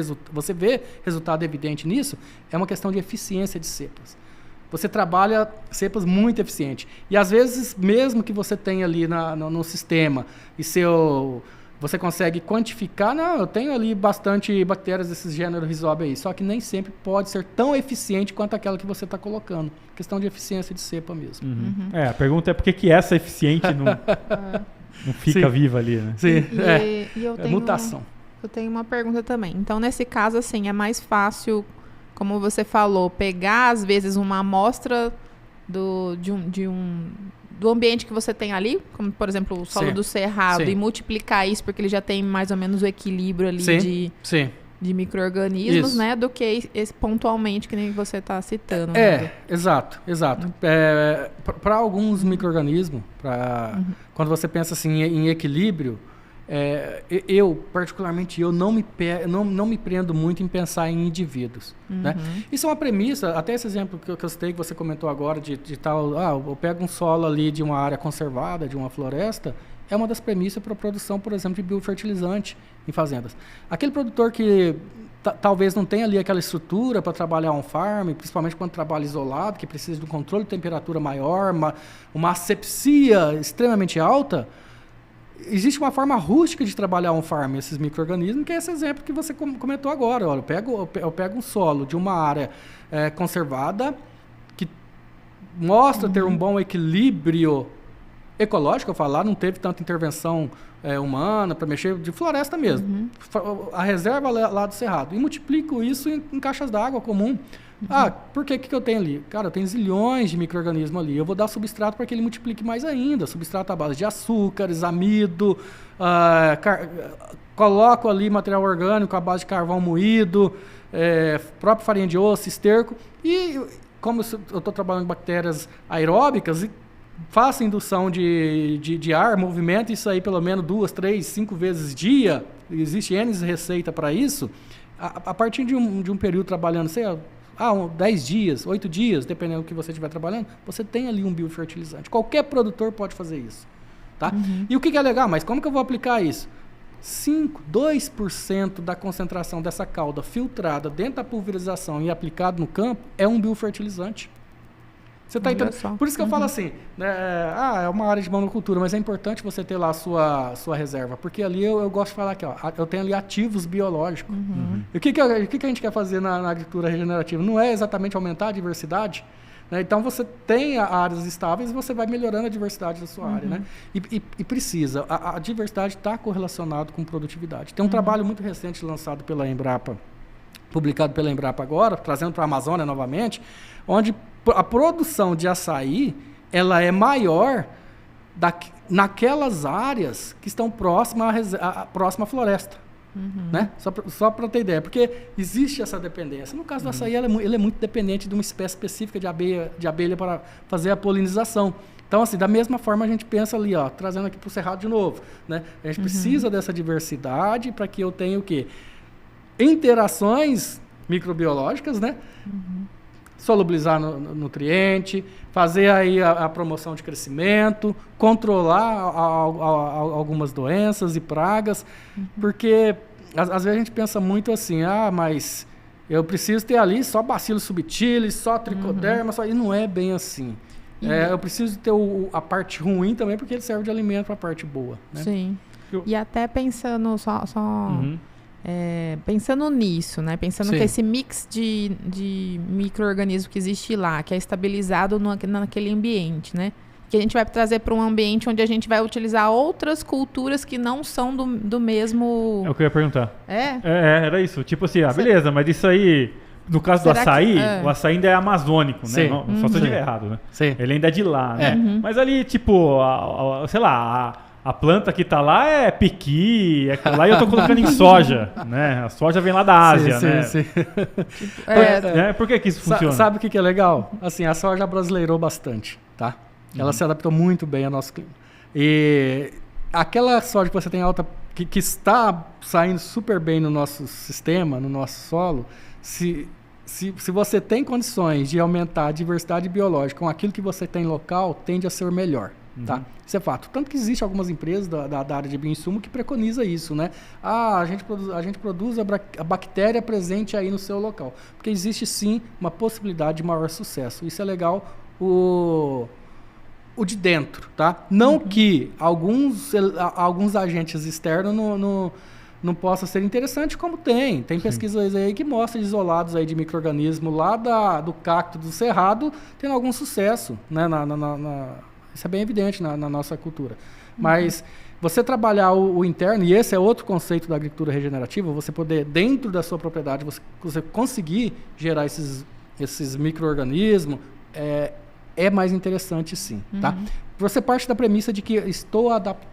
resultado evidente nisso, é uma questão de eficiência de cepas. Você trabalha cepas muito eficientes. E às vezes, mesmo que você tenha ali no sistema, e você consegue quantificar, não, eu tenho ali bastante bactérias desse gênero Rhizobium aí, só que nem sempre pode ser tão eficiente quanto aquela que você está colocando. Questão de eficiência de cepa mesmo. A pergunta é por que essa eficiente não fica viva ali, né? Sim, e eu tenho, mutação. Eu tenho uma pergunta também. Então, nesse caso, assim, é mais fácil, como você falou, pegar, às vezes, uma amostra do ambiente que você tem ali, como, por exemplo, o solo do cerrado, e multiplicar isso, porque ele já tem mais ou menos o equilíbrio ali de micro-organismos, né? Do que esse pontualmente, que nem você está citando. Né? Exato. Para alguns micro-organismos, quando você pensa assim em equilíbrio, particularmente, não me prendo muito em pensar em indivíduos. Né? Isso é uma premissa, até esse exemplo que eu citei, que você comentou agora, de tal, eu pego um solo ali de uma área conservada, de uma floresta, é uma das premissas para a produção, por exemplo, de biofertilizante em fazendas. Aquele produtor que talvez não tenha ali aquela estrutura para trabalhar on-farm, principalmente quando trabalha isolado, que precisa de um controle de temperatura maior, uma asepsia extremamente alta, existe uma forma rústica de trabalhar on-farm esses micro-organismos, que é esse exemplo que você comentou agora. Olha, eu pego um solo de uma área conservada, que mostra ter um bom equilíbrio ecológico, eu falo lá, não teve tanta intervenção humana para mexer, de floresta mesmo. A reserva lá do cerrado. E multiplico isso em caixas d'água comum. Por que eu tenho ali? Cara, eu tenho zilhões de micro-organismos ali. Eu vou dar substrato para que ele multiplique mais ainda. Substrato à base de açúcares, amido, coloco ali material orgânico à base de carvão moído, própria farinha de osso, esterco. E como eu estou trabalhando com bactérias aeróbicas, faço indução de ar, movimento, isso aí pelo menos 2, 3, 5 vezes dia. Existe N receita para isso. A partir de um período trabalhando, 10 dias, 8 dias, dependendo do que você estiver trabalhando, você tem ali um biofertilizante. Qualquer produtor pode fazer isso. Tá? E o que é legal? Mas como que eu vou aplicar isso? 2% da concentração dessa calda filtrada dentro da pulverização e aplicado no campo é um biofertilizante. Você tá entendendo? Por isso que eu falo assim, né, é uma área de monocultura, mas é importante você ter lá a sua reserva, porque ali eu gosto de falar que eu tenho ali ativos biológicos. E o que a gente quer fazer na agricultura regenerativa? Não é exatamente aumentar a diversidade, né? Então você tem áreas estáveis e você vai melhorando a diversidade da sua área, né? E precisa, a diversidade está correlacionada com produtividade. Tem um trabalho muito recente lançado pela Embrapa, publicado pela Embrapa agora, trazendo para a Amazônia novamente, onde a produção de açaí ela é maior naquelas áreas que estão próximas à floresta. Né? Só para ter ideia, porque existe essa dependência. No caso do açaí, ele é muito dependente de uma espécie específica de abelha para fazer a polinização. Então, assim, da mesma forma a gente pensa ali, trazendo aqui para o cerrado de novo. Né? A gente precisa dessa diversidade para que eu tenha o quê? Interações microbiológicas, né? Solubilizar nutriente, fazer aí a promoção de crescimento, controlar algumas doenças e pragas, porque às vezes a gente pensa muito assim, mas eu preciso ter ali só bacillus subtilis, só tricoderma, e não é bem assim. Eu preciso ter a parte ruim também, porque ele serve de alimento para a parte boa. Né? Sim. E até pensando pensando nisso, né? Pensando que esse mix de micro-organismos que existe lá, que é estabilizado naquele ambiente, né? Que a gente vai trazer para um ambiente onde a gente vai utilizar outras culturas que não são do mesmo... É o que eu ia perguntar. Era isso. Tipo assim, beleza, mas isso aí... No caso do açaí, o açaí ainda é amazônico, né? Não, só se eu estiver errado, né? Sim. Ele ainda é de lá, né? Mas ali, tipo, sei lá... A planta que tá lá é piqui, lá e eu tô colocando em soja, né? A soja vem lá da Ásia, né? Sim. Por que isso funciona? Sabe o que é legal? Assim, a soja brasileirou bastante, tá? Ela se adaptou muito bem ao nosso clima. E aquela soja que você tem alta, que está saindo super bem no nosso sistema, no nosso solo, se você tem condições de aumentar a diversidade biológica com aquilo que você tem local, tende a ser melhor. Tá? Isso é fato. Tanto que existe algumas empresas da área de bioinsumo que preconiza isso, né? A gente produz a bactéria presente aí no seu local. Porque existe sim uma possibilidade de maior sucesso. Isso é legal. O de dentro, tá? Não que alguns agentes externos não possa ser interessante, como tem. Tem pesquisas aí que mostram isolados aí de micro-organismo lá do cacto do cerrado tendo algum sucesso, né? Isso é bem evidente na nossa cultura. Mas você trabalhar o interno, e esse é outro conceito da agricultura regenerativa, você poder, dentro da sua propriedade, você conseguir gerar esses micro-organismos, é mais interessante sim, tá? Você parte da premissa de que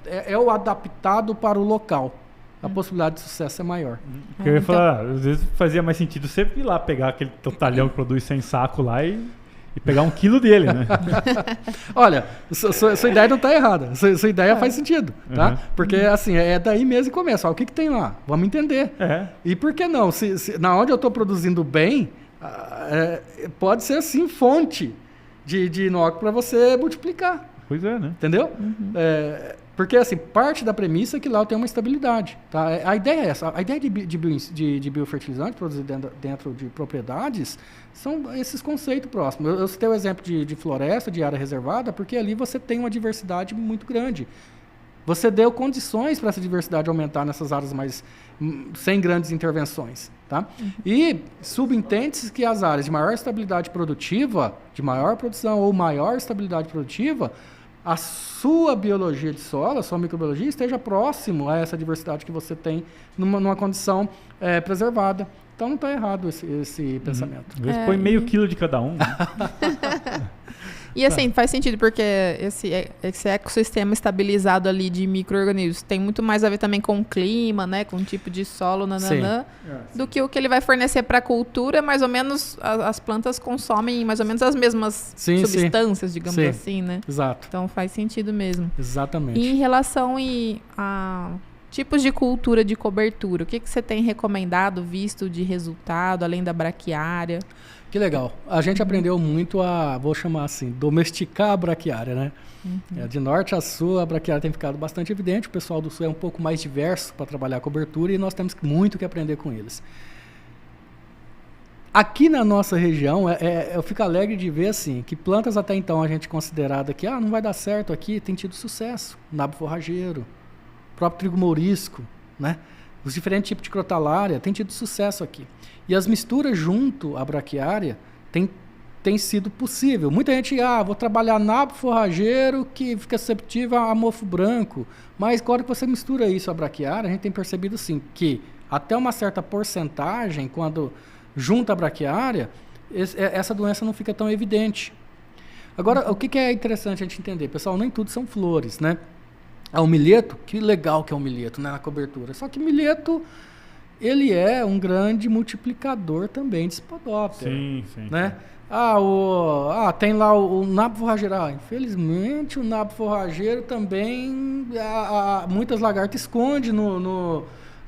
é o adaptado para o local. A possibilidade de sucesso é maior. Eu ia falar, às vezes fazia mais sentido você ir lá pegar aquele talhão que produz 100 saco lá e pegar 1 quilo dele, né? Olha, sua ideia não está errada. Sua ideia faz sentido, tá? Porque assim, é daí mesmo que começa. Ó, o que tem lá? Vamos entender. E por que não? Na onde eu estou produzindo bem, pode ser assim fonte de inóculo para você multiplicar. Pois é, né? Entendeu? Porque, assim, parte da premissa é que lá eu tenho uma estabilidade. Tá? A ideia é essa. A ideia de biofertilizante produzido dentro de propriedades são esses conceitos próximos. Eu citei o exemplo de floresta, de área reservada, porque ali você tem uma diversidade muito grande. Você deu condições para essa diversidade aumentar nessas áreas sem grandes intervenções. Tá? E subentende-se que as áreas de maior estabilidade produtiva, de maior produção ou maior estabilidade produtiva, a sua biologia de solo, a sua microbiologia, esteja próximo a essa diversidade que você tem numa condição preservada. Então não está errado esse pensamento. Às vezes põe meio quilo de cada um. E assim, faz sentido, porque esse ecossistema estabilizado ali de micro-organismos tem muito mais a ver também com o clima, né? Com o tipo de solo, do que o que ele vai fornecer para a cultura. Mais ou menos, as plantas consomem mais ou menos as mesmas substâncias, digamos assim, né? Exato. Então faz sentido mesmo. Exatamente. E em relação a tipos de cultura de cobertura, o que você tem recomendado, visto de resultado, além da braquiária? Que legal. A gente aprendeu muito vou chamar assim, domesticar a braquiária, né? De norte a sul, a braquiária tem ficado bastante evidente. O pessoal do sul é um pouco mais diverso para trabalhar a cobertura e nós temos muito que aprender com eles. Aqui na nossa região, eu fico alegre de ver assim, que plantas até então a gente considerada que não vai dar certo aqui, tem tido sucesso. Nabo forrageiro, próprio trigo mourisco, né? Os diferentes tipos de crotalária têm tido sucesso aqui. E as misturas junto à braquiária tem sido possível. Muita gente, vou trabalhar nabo forrageiro que fica susceptível a mofo branco. Mas quando você mistura isso à braquiária, a gente tem percebido sim, que até uma certa porcentagem, quando junta a braquiária, essa doença não fica tão evidente. Agora, o que é interessante a gente entender? Pessoal, nem tudo são flores, né? O milheto, que legal que é o milheto, né, na cobertura. Só que milheto, ele é um grande multiplicador também de spodóptera. Sim. Né? Tem lá o nabo forrageiro. Infelizmente, o nabo forrageiro também, muitas lagartas escondem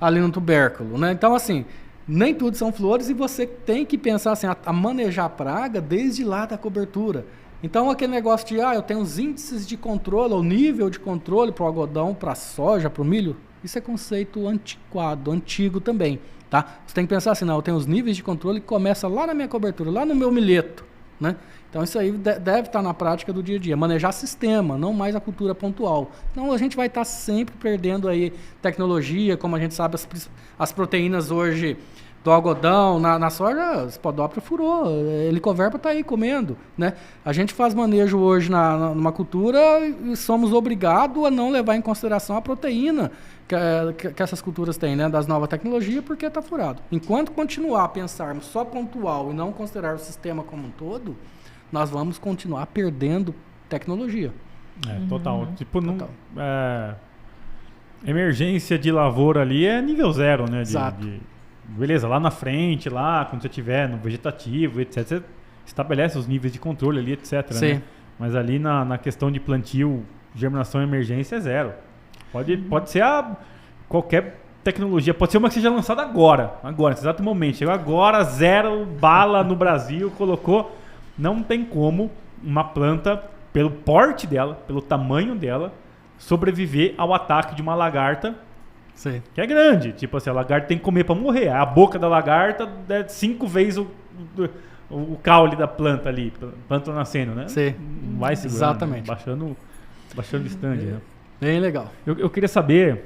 ali no tubérculo. Né? Então, assim, nem tudo são flores e você tem que pensar assim, a manejar a praga desde lá da cobertura. Então, aquele negócio de, eu tenho os índices de controle, o nível de controle para o algodão, para a soja, para o milho, isso é conceito antiquado, antigo também, tá? Você tem que pensar assim, eu tenho os níveis de controle que começa lá na minha cobertura, lá no meu milheto, né? Então, isso aí deve estar na prática do dia a dia, manejar sistema, não mais a cultura pontual. Então, a gente vai estar sempre perdendo aí tecnologia, como a gente sabe, as proteínas hoje do algodão, na soja, o spodóptera furou, helicoverpa está aí comendo, né? A gente faz manejo hoje numa cultura e somos obrigados a não levar em consideração a proteína que essas culturas têm, né? Das novas tecnologias, porque está furado. Enquanto continuar a pensarmos só pontual e não considerar o sistema como um todo, nós vamos continuar perdendo tecnologia. Total. Tipo, total. Emergência de lavoura ali é nível 0, né? Exato. Beleza, lá na frente, quando você estiver no vegetativo, etc., você estabelece os níveis de controle ali, etc. Sim. Né? Mas ali na questão de plantio, germinação e emergência é 0. Pode ser qualquer tecnologia, pode ser uma que seja lançada agora, nesse exato momento. Chegou agora, 0 bala no Brasil, colocou. Não tem como uma planta pelo porte dela, pelo tamanho dela, sobreviver ao ataque de uma lagarta Sim. que é grande. Tipo assim, a lagarta tem que comer para morrer. A boca da lagarta é 5 vezes o caule da planta ali, planta nascendo, né? Sim. Vai segurando, Exatamente. né? Baixando o stand, né? Bem legal. Eu queria saber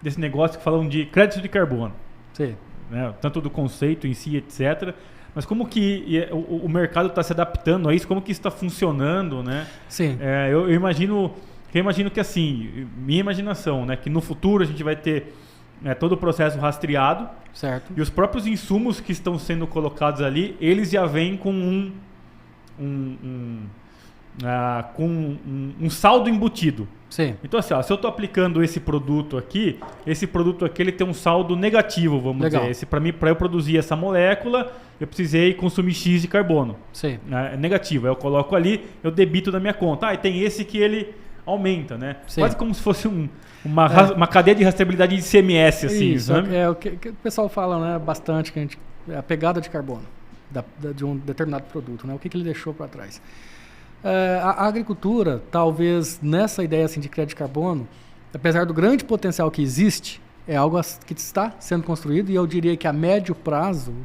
desse negócio que falam de crédito de carbono, Sim. né? Tanto do conceito em si, etc. Mas como que o mercado está se adaptando a isso? Como que isso está funcionando, né? Sim. Eu imagino que assim, minha imaginação, né? Que no futuro a gente vai ter todo o processo rastreado. Certo. E os próprios insumos que estão sendo colocados ali, eles já vêm com um saldo embutido. Sim. Então assim, se eu estou aplicando esse produto aqui ele tem um saldo negativo, vamos Legal. dizer. Para eu produzir essa molécula, eu precisei consumir X de carbono. Sim. É negativo. Aí eu coloco ali, eu debito da minha conta. E tem esse que ele aumenta, né? Sim. Quase como se fosse uma cadeia de rastreabilidade de CMS, assim, Isso, sabe? é o que o pessoal fala, né, bastante, a pegada de carbono de um determinado produto, né? O que ele deixou para trás. A agricultura, talvez nessa ideia assim, de crédito de carbono, apesar do grande potencial que existe, é algo que está sendo construído e eu diria que a médio prazo,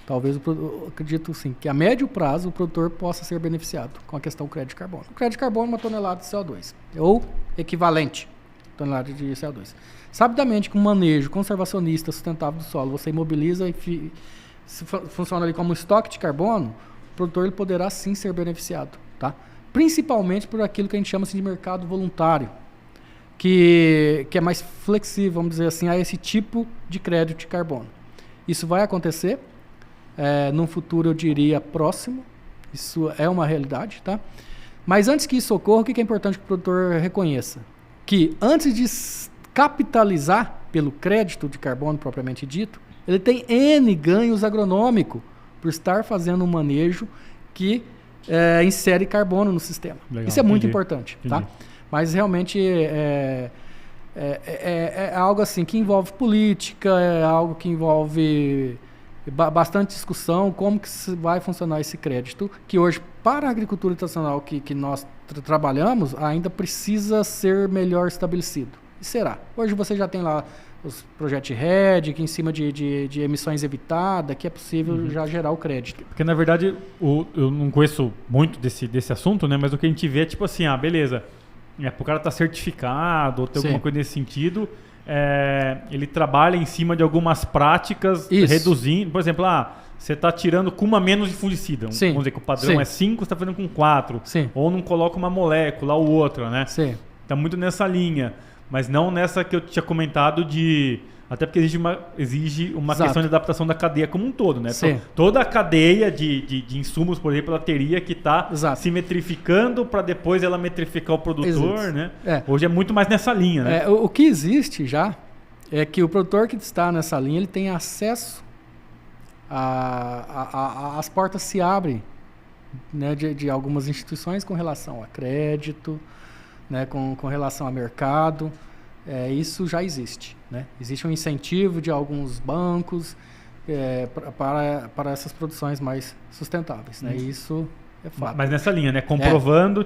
talvez eu acredito sim, que a médio prazo o produtor possa ser beneficiado com a questão do crédito de carbono. O crédito de carbono é uma tonelada de CO2, ou equivalente tonelada de CO2. Sabidamente, com um manejo conservacionista sustentável do solo, você imobiliza e funciona ali como um estoque de carbono, o produtor ele poderá sim ser beneficiado, tá? Principalmente por aquilo que a gente chama assim, de mercado voluntário, que é mais flexível, vamos dizer assim, a esse tipo de crédito de carbono. Isso vai acontecer num futuro, eu diria, próximo. Isso é uma realidade, tá? Mas antes que isso ocorra, o que é importante que o produtor reconheça? Que antes de capitalizar pelo crédito de carbono propriamente dito, ele tem N ganhos agronômicos por estar fazendo um manejo que insere carbono no sistema. Legal, isso é muito entendi, importante, entendi. tá? Mas realmente é algo assim que envolve política, é algo que envolve bastante discussão, como que vai funcionar esse crédito, que hoje, para a agricultura tradicional que nós trabalhamos, ainda precisa ser melhor estabelecido. E será? Hoje você já tem lá os projetos de RED, que em cima de emissões evitadas, que é possível já gerar o crédito. Porque, na verdade, eu não conheço muito desse assunto, né? Mas o que a gente vê é tipo assim, beleza, para o cara estar certificado ou ter alguma coisa nesse sentido, ele trabalha em cima de algumas práticas, reduzindo, por exemplo, você está tirando com uma menos de fungicida. Vamos dizer que o padrão é 5, você está fazendo com 4. Ou não coloca uma molécula ou outra, né? Está muito nessa linha. Mas não nessa que eu tinha comentado até porque exige uma questão de adaptação da cadeia como um todo, né? Então, toda a cadeia de insumos, por exemplo, ela teria que estar se metrificando para depois ela metrificar o produtor, né? Hoje é muito mais nessa linha, né? O que existe já é que o produtor que está nessa linha, ele tem acesso as portas se abrem, né, de algumas instituições com relação a crédito, né, com relação a mercado. Isso já existe, né? Existe um incentivo de alguns bancos para essas produções mais sustentáveis, né? Isso é fato. Mas nessa linha, né? Comprovando,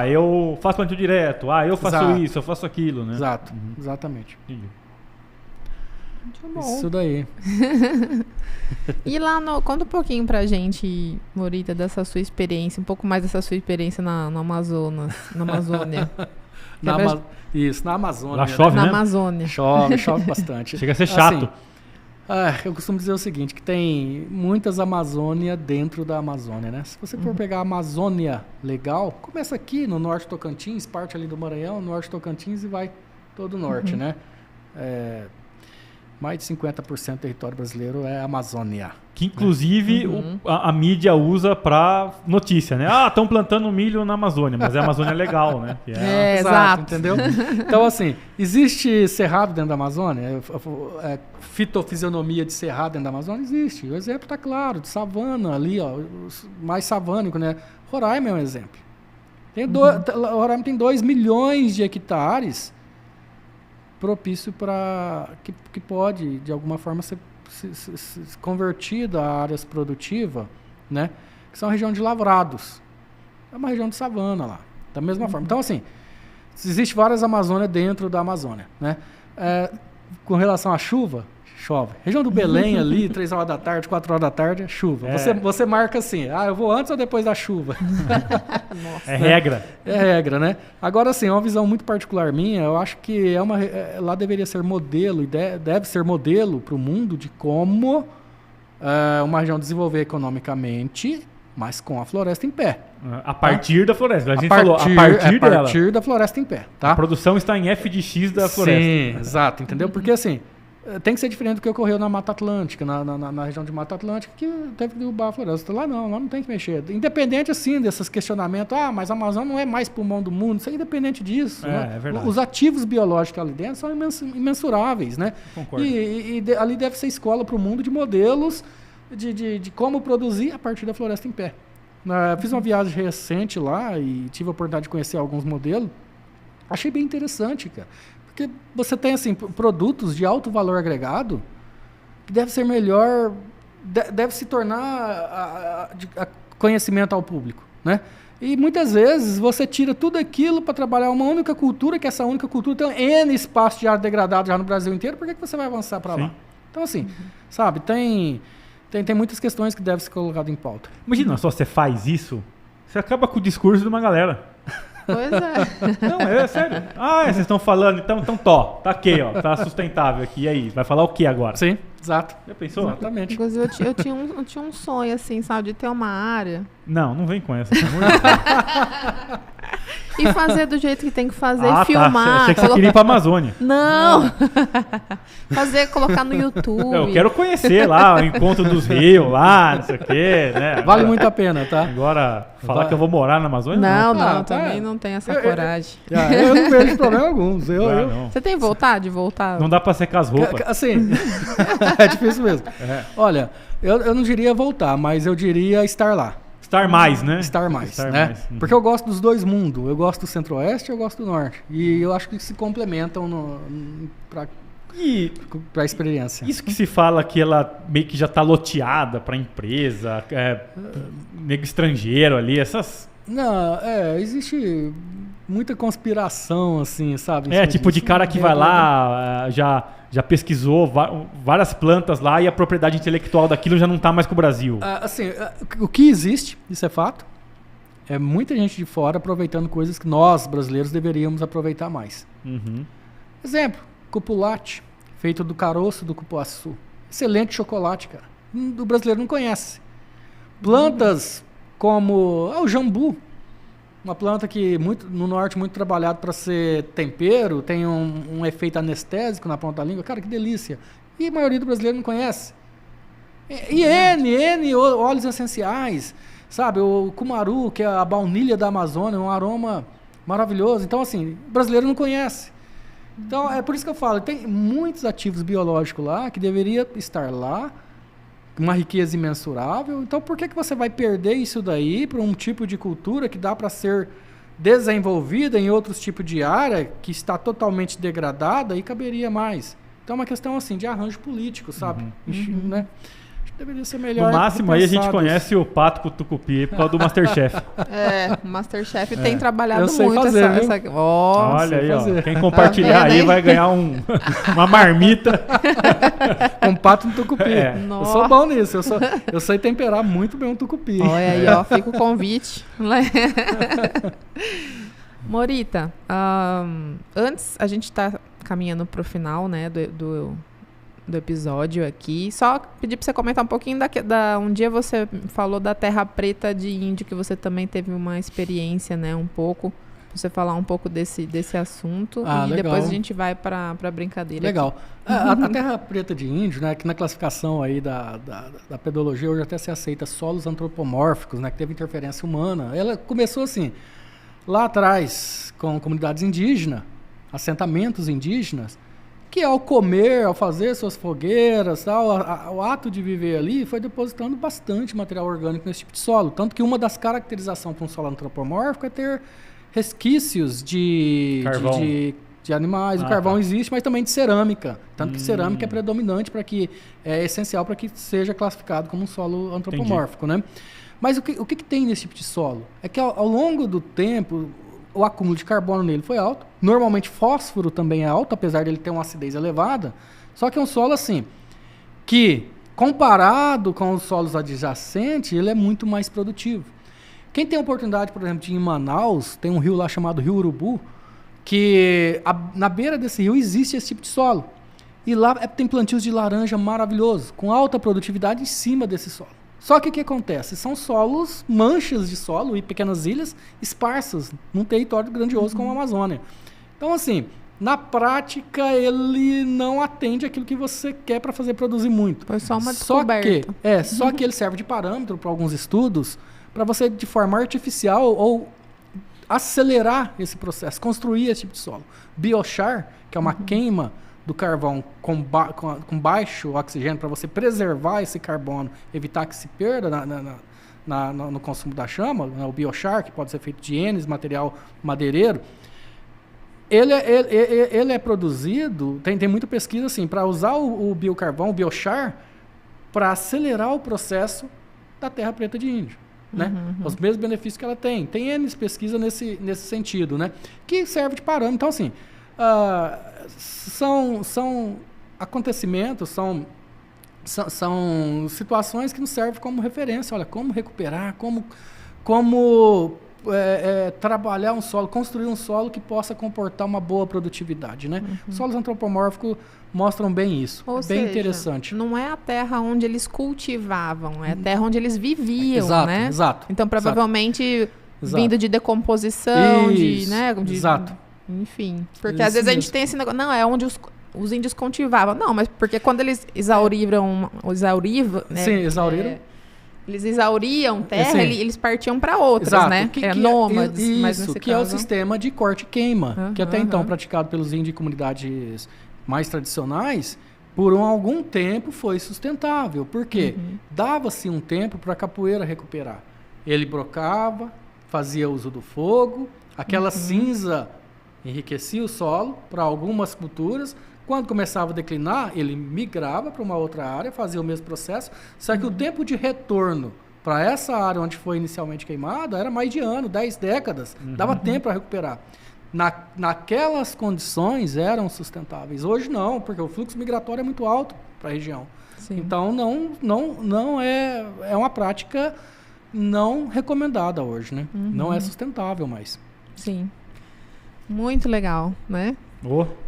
eu faço plantio direto, eu faço isso, eu faço aquilo, né? Exato, exatamente. Entendi. Muito bom. Isso daí. E lá, conta um pouquinho pra gente, Morita, dessa sua experiência, um pouco mais dessa sua experiência na Amazônia. Isso, na Amazônia. Lá chove, né? né? Na Amazônia. Chove bastante. Chega a ser chato. Assim, eu costumo dizer o seguinte, que tem muitas Amazônia dentro da Amazônia, né? Se você for pegar a Amazônia legal, começa aqui no Norte Tocantins, parte ali do Maranhão, Norte Tocantins e vai todo o Norte, né? Mais de 50% do território brasileiro é Amazônia. Que inclusive a mídia usa para notícia, né? Estão plantando milho na Amazônia, mas a Amazônia é legal, né? Exato. Entendeu? Então, assim, existe cerrado dentro da Amazônia? Fitofisionomia de cerrado dentro da Amazônia? Existe. O exemplo está claro, de savana ali, mais savânico, né? Roraima é um exemplo. Roraima tem 2 milhões de hectares propício para que pode, de alguma forma, ser convertido a áreas produtivas, né? Que são a região de lavrados, é uma região de savana lá, da mesma forma. Então, assim, existe várias Amazônias dentro da Amazônia, né? Com relação à chuva, chove. Região do Belém ali, 3 horas da tarde, 4 horas da tarde, é chuva. Você marca assim, eu vou antes ou depois da chuva? Nossa. É regra. É regra, né? Agora, assim, é uma visão muito particular minha, eu acho que lá deveria ser modelo, e deve ser modelo para o mundo de como uma região desenvolver economicamente, mas com a floresta em pé. A partir da floresta. A gente falou, a partir dela. A partir da floresta em pé, tá? A produção está em F de X da floresta. Sim, exato, entendeu? Porque assim, tem que ser diferente do que ocorreu na Mata Atlântica, na região de Mata Atlântica, que teve que derrubar a floresta. Lá não tem que mexer. Independente, assim, desses questionamentos, mas a Amazônia não é mais pulmão do mundo, isso é independente disso. Né? É verdade. Os ativos biológicos ali dentro são imensuráveis, né? Concordo. E ali deve ser escola para o mundo de modelos de como produzir a partir da floresta em pé. Fiz uma viagem recente lá e tive a oportunidade de conhecer alguns modelos. Achei bem interessante, cara. Porque você tem, assim, produtos de alto valor agregado que deve ser melhor, deve se tornar conhecimento ao público, né? E muitas vezes você tira tudo aquilo para trabalhar uma única cultura, que essa única cultura tem N espaço de área degradado já no Brasil inteiro, por que você vai avançar para lá? Então, assim, sabe, tem muitas questões que devem ser colocadas em pauta. Imagina só, você faz isso, você acaba com o discurso de uma galera. Pois é. Não, é sério. Vocês estão falando, então tá ok, ó, tá sustentável aqui. E aí, vai falar o que agora? Sim, exato. Já pensou? Exatamente. Inclusive, eu tinha um sonho, assim, sabe, de ter uma área. Não vem com essa. Pelo amor de Deus. E fazer do jeito que tem que fazer e filmar. Tá. Achei que você queria ir pra Amazônia. Não! Colocar no YouTube. Eu quero conhecer lá o encontro dos rios lá, não sei o quê, né? Vale muito a pena, tá? Agora, falar que eu vou morar na Amazônia? Não, também não tem essa coragem. Eu não vejo problema algum. Não. Você tem vontade de voltar? Não dá pra secar as roupas. Assim, é difícil mesmo. Olha, eu não diria voltar, mas eu diria estar lá. Estar mais, né? Estar mais, né? Porque eu gosto dos dois mundos. Eu gosto do centro-oeste e eu gosto do norte. E eu acho que se complementam para a experiência. Isso que se fala que ela meio que já está loteada para empresa, nego estrangeiro ali, essas... Não, existe muita conspiração, assim, sabe? Tipo de cara que vai lá, já pesquisou várias plantas lá e a propriedade intelectual daquilo já não está mais com o Brasil. Assim, o que existe, isso é fato, é muita gente de fora aproveitando coisas que nós, brasileiros, deveríamos aproveitar mais. Uhum. Exemplo, cupulate, feito do caroço do cupuaçu. Excelente chocolate, cara. O brasileiro não conhece. Plantas como o jambu, uma planta que no norte muito trabalhado para ser tempero, tem um efeito anestésico na ponta da língua. Cara, que delícia. E a maioria do brasileiro não conhece. E N óleos essenciais, sabe? O cumaru, que é a baunilha da Amazônia, um aroma maravilhoso. Então, assim, o brasileiro não conhece. Então, é por isso que eu falo, tem muitos ativos biológicos lá que deveria estar lá, uma riqueza imensurável. Então, por que você vai perder isso daí para um tipo de cultura que dá para ser desenvolvida em outros tipos de área que está totalmente degradada e caberia mais? Então, é uma questão assim de arranjo político, sabe? Né? Deveria ser melhor. No máximo, aí a gente conhece o pato com o tucupi por causa do Masterchef. O Masterchef tem trabalhado eu sei muito fazer, essa... Olha aí, ó. Quem compartilhar aí vai ganhar uma marmita. Com pato no tucupi. Eu sou bom nisso. Eu sei temperar muito bem um tucupi. Olha aí, ó. Fica o convite. Morita, antes a gente tá caminhando pro final, né, do episódio aqui. Só pedir para você comentar um pouquinho um dia você falou da Terra Preta de Índio, que você também teve uma experiência, né, um pouco. Você falar um pouco desse assunto e legal. Depois a gente vai para a brincadeira. Legal. A Terra Preta de Índio, né, que na classificação aí da pedologia hoje até se aceita solos antropomórficos, né, que teve interferência humana. Ela começou assim, lá atrás, com comunidades indígenas, assentamentos indígenas, que ao comer, ao fazer suas fogueiras, tal, o ato de viver ali foi depositando bastante material orgânico nesse tipo de solo. Tanto que uma das caracterizações para um solo antropomórfico é ter resquícios de animais. O carvão existe, mas também de cerâmica. Tanto que cerâmica é predominante é essencial para que seja classificado como um solo antropomórfico, né? Mas o que tem nesse tipo de solo? É que ao longo do tempo, o acúmulo de carbono nele foi alto. Normalmente fósforo também é alto, apesar dele ter uma acidez elevada. Só que é um solo assim, que comparado com os solos adjacentes, ele é muito mais produtivo. Quem tem a oportunidade, por exemplo, de ir em Manaus, tem um rio lá chamado Rio Urubu, que na beira desse rio existe esse tipo de solo. E lá tem plantios de laranja maravilhosos, com alta produtividade em cima desse solo. Só que o que acontece? São solos, manchas de solo e pequenas ilhas esparsas num território grandioso como a Amazônia. Então, assim, na prática, ele não atende aquilo que você quer para fazer produzir muito. Foi só uma descoberta. Só que ele serve de parâmetro para alguns estudos, para você, de forma artificial, ou acelerar esse processo, construir esse tipo de solo. Biochar, que é uma queima do carvão com baixo oxigênio, para você preservar esse carbono, evitar que se perda no consumo da chama, né? O biochar, que pode ser feito de N, material madeireiro, ele é produzido, tem muita pesquisa assim, para usar o biocarvão, o biochar, para acelerar o processo da terra preta de índio. Né? Os mesmos benefícios que ela tem. Tem N pesquisa nesse sentido, né? Que serve de parâmetro. Então, assim, são acontecimentos, são situações que nos servem como referência. Olha, como recuperar, como trabalhar um solo, construir um solo que possa comportar uma boa produtividade, né? Solos antropomórficos mostram bem isso. Ou bem seja, interessante. Não é a terra onde eles cultivavam, é a terra onde eles viviam, exato, né? Exato. Então, provavelmente, exato. vindo de decomposição, isso, exato. Enfim, porque às vezes a gente tem esse negócio, não, é onde os índios cultivavam. Não, mas porque quando eles exauriram, né? Sim, exauriram. Eles exauriam terra, eles partiam para outras, exato. né? Nômades. Isso, mas nesse que caso... é o sistema de corte-queima, que até então praticado pelos índios de comunidades mais tradicionais, por algum tempo foi sustentável. Por quê? Dava-se um tempo para a capoeira recuperar. Ele brocava, fazia uso do fogo, aquela cinza enriquecia o solo para algumas culturas. Quando começava a declinar, ele migrava para uma outra área, fazia o mesmo processo, só que o tempo de retorno para essa área onde foi inicialmente queimada era mais de ano, 10 décadas. Dava tempo para recuperar. Naquelas condições eram sustentáveis. Hoje não, porque o fluxo migratório é muito alto para a região. Sim. Então não é uma prática não recomendada hoje, né? Não é sustentável mais. Sim. Muito legal, né?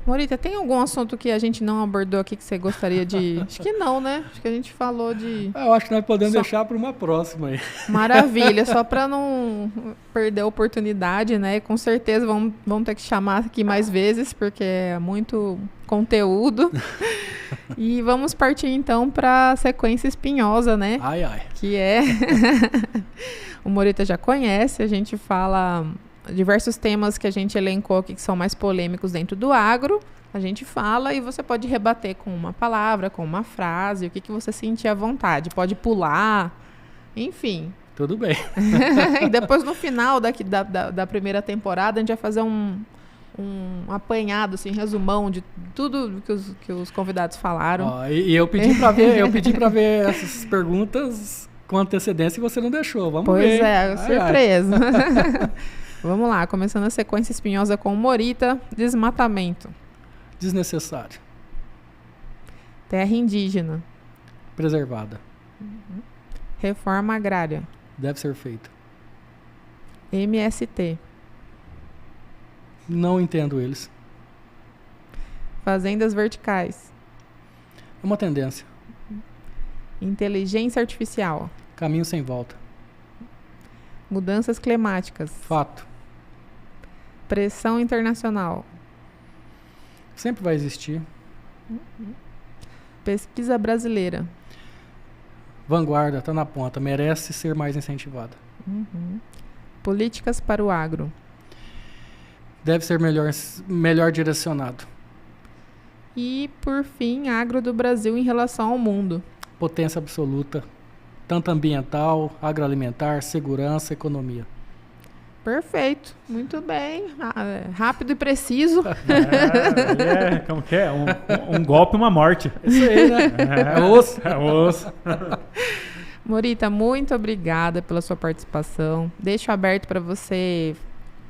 Morita, tem algum assunto que a gente não abordou aqui que você gostaria de... Acho que não, né? Acho que a gente falou de... Eu acho que nós podemos deixar para uma próxima aí. Maravilha, só para não perder a oportunidade, né? Com certeza vamos ter que chamar aqui mais vezes, porque é muito conteúdo. E vamos partir então para a sequência espinhosa, né? Ai, ai. Que é... O Morita já conhece, a gente fala... diversos temas que a gente elencou aqui que são mais polêmicos dentro do agro, a gente fala e você pode rebater com uma palavra, com uma frase, o que você sentir à vontade. Pode pular, enfim. Tudo bem. E depois no final da primeira temporada a gente vai fazer um apanhado, assim, resumão de tudo que os convidados falaram. E eu pedi para ver essas perguntas com antecedência e você não deixou. Vamos ver. Pois é, surpresa. Vamos lá, começando a sequência espinhosa com Morita. Desmatamento. Desnecessário. Terra indígena. Preservada. Reforma agrária. Deve ser feita. MST. Não entendo eles. Fazendas verticais. É uma tendência. Inteligência artificial. Caminho sem volta. Mudanças climáticas. Fato. Pressão internacional. Sempre vai existir. Pesquisa brasileira. Vanguarda, está na ponta. Merece ser mais incentivada. Políticas para o agro. Deve ser melhor direcionado. E, por fim, agro do Brasil em relação ao mundo. Potência absoluta. Tanto ambiental, agroalimentar, segurança, economia. Perfeito, muito bem. Rápido e preciso. Como que é? Um golpe e uma morte. Isso aí, né? É osso. É osso. Morita, muito obrigada pela sua participação. Deixo aberto para você,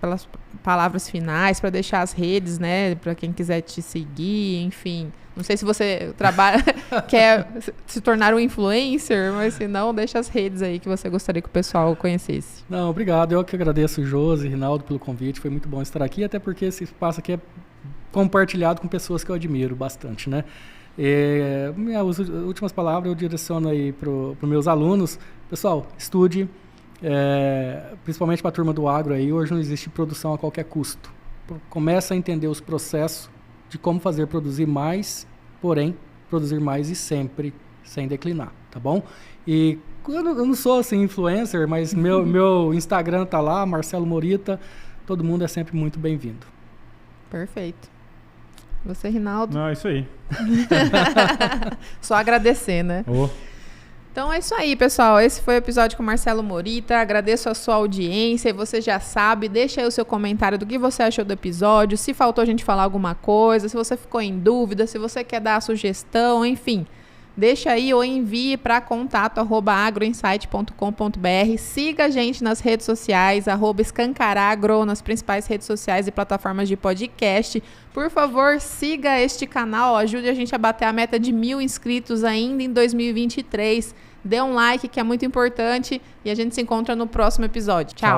pelas palavras finais, para deixar as redes, né? Para quem quiser te seguir, enfim. Não sei se você trabalha, quer se tornar um influencer, mas se não, deixa as redes aí que você gostaria que o pessoal conhecesse. Não, obrigado. Eu que agradeço o Josi e Rinaldo pelo convite. Foi muito bom estar aqui, até porque esse espaço aqui é compartilhado com pessoas que eu admiro bastante, né? Minhas últimas palavras eu direciono aí para os meus alunos. Pessoal, estude, principalmente para a turma do agro aí. Hoje não existe produção a qualquer custo. Começa a entender os processos de como fazer produzir mais, porém, produzir mais e sempre sem declinar, tá bom? E eu não sou assim influencer, mas meu Instagram tá lá, Marcelo Morita. Todo mundo é sempre muito bem-vindo. Perfeito. Você, Rinaldo? Não, é isso aí. Só agradecer, né? Então é isso aí, pessoal. Esse foi o episódio com o Marcelo Morita. Agradeço a sua audiência. E você já sabe, deixa aí o seu comentário do que você achou do episódio. Se faltou a gente falar alguma coisa, se você ficou em dúvida, se você quer dar a sugestão, enfim. Deixa aí ou envie para contato@agroinsight.com.br. Siga a gente nas redes sociais, @escancaragro, nas principais redes sociais e plataformas de podcast. Por favor, siga este canal, ajude a gente a bater a meta de 1.000 inscritos ainda em 2023. Dê um like, que é muito importante, e a gente se encontra no próximo episódio. Tchau.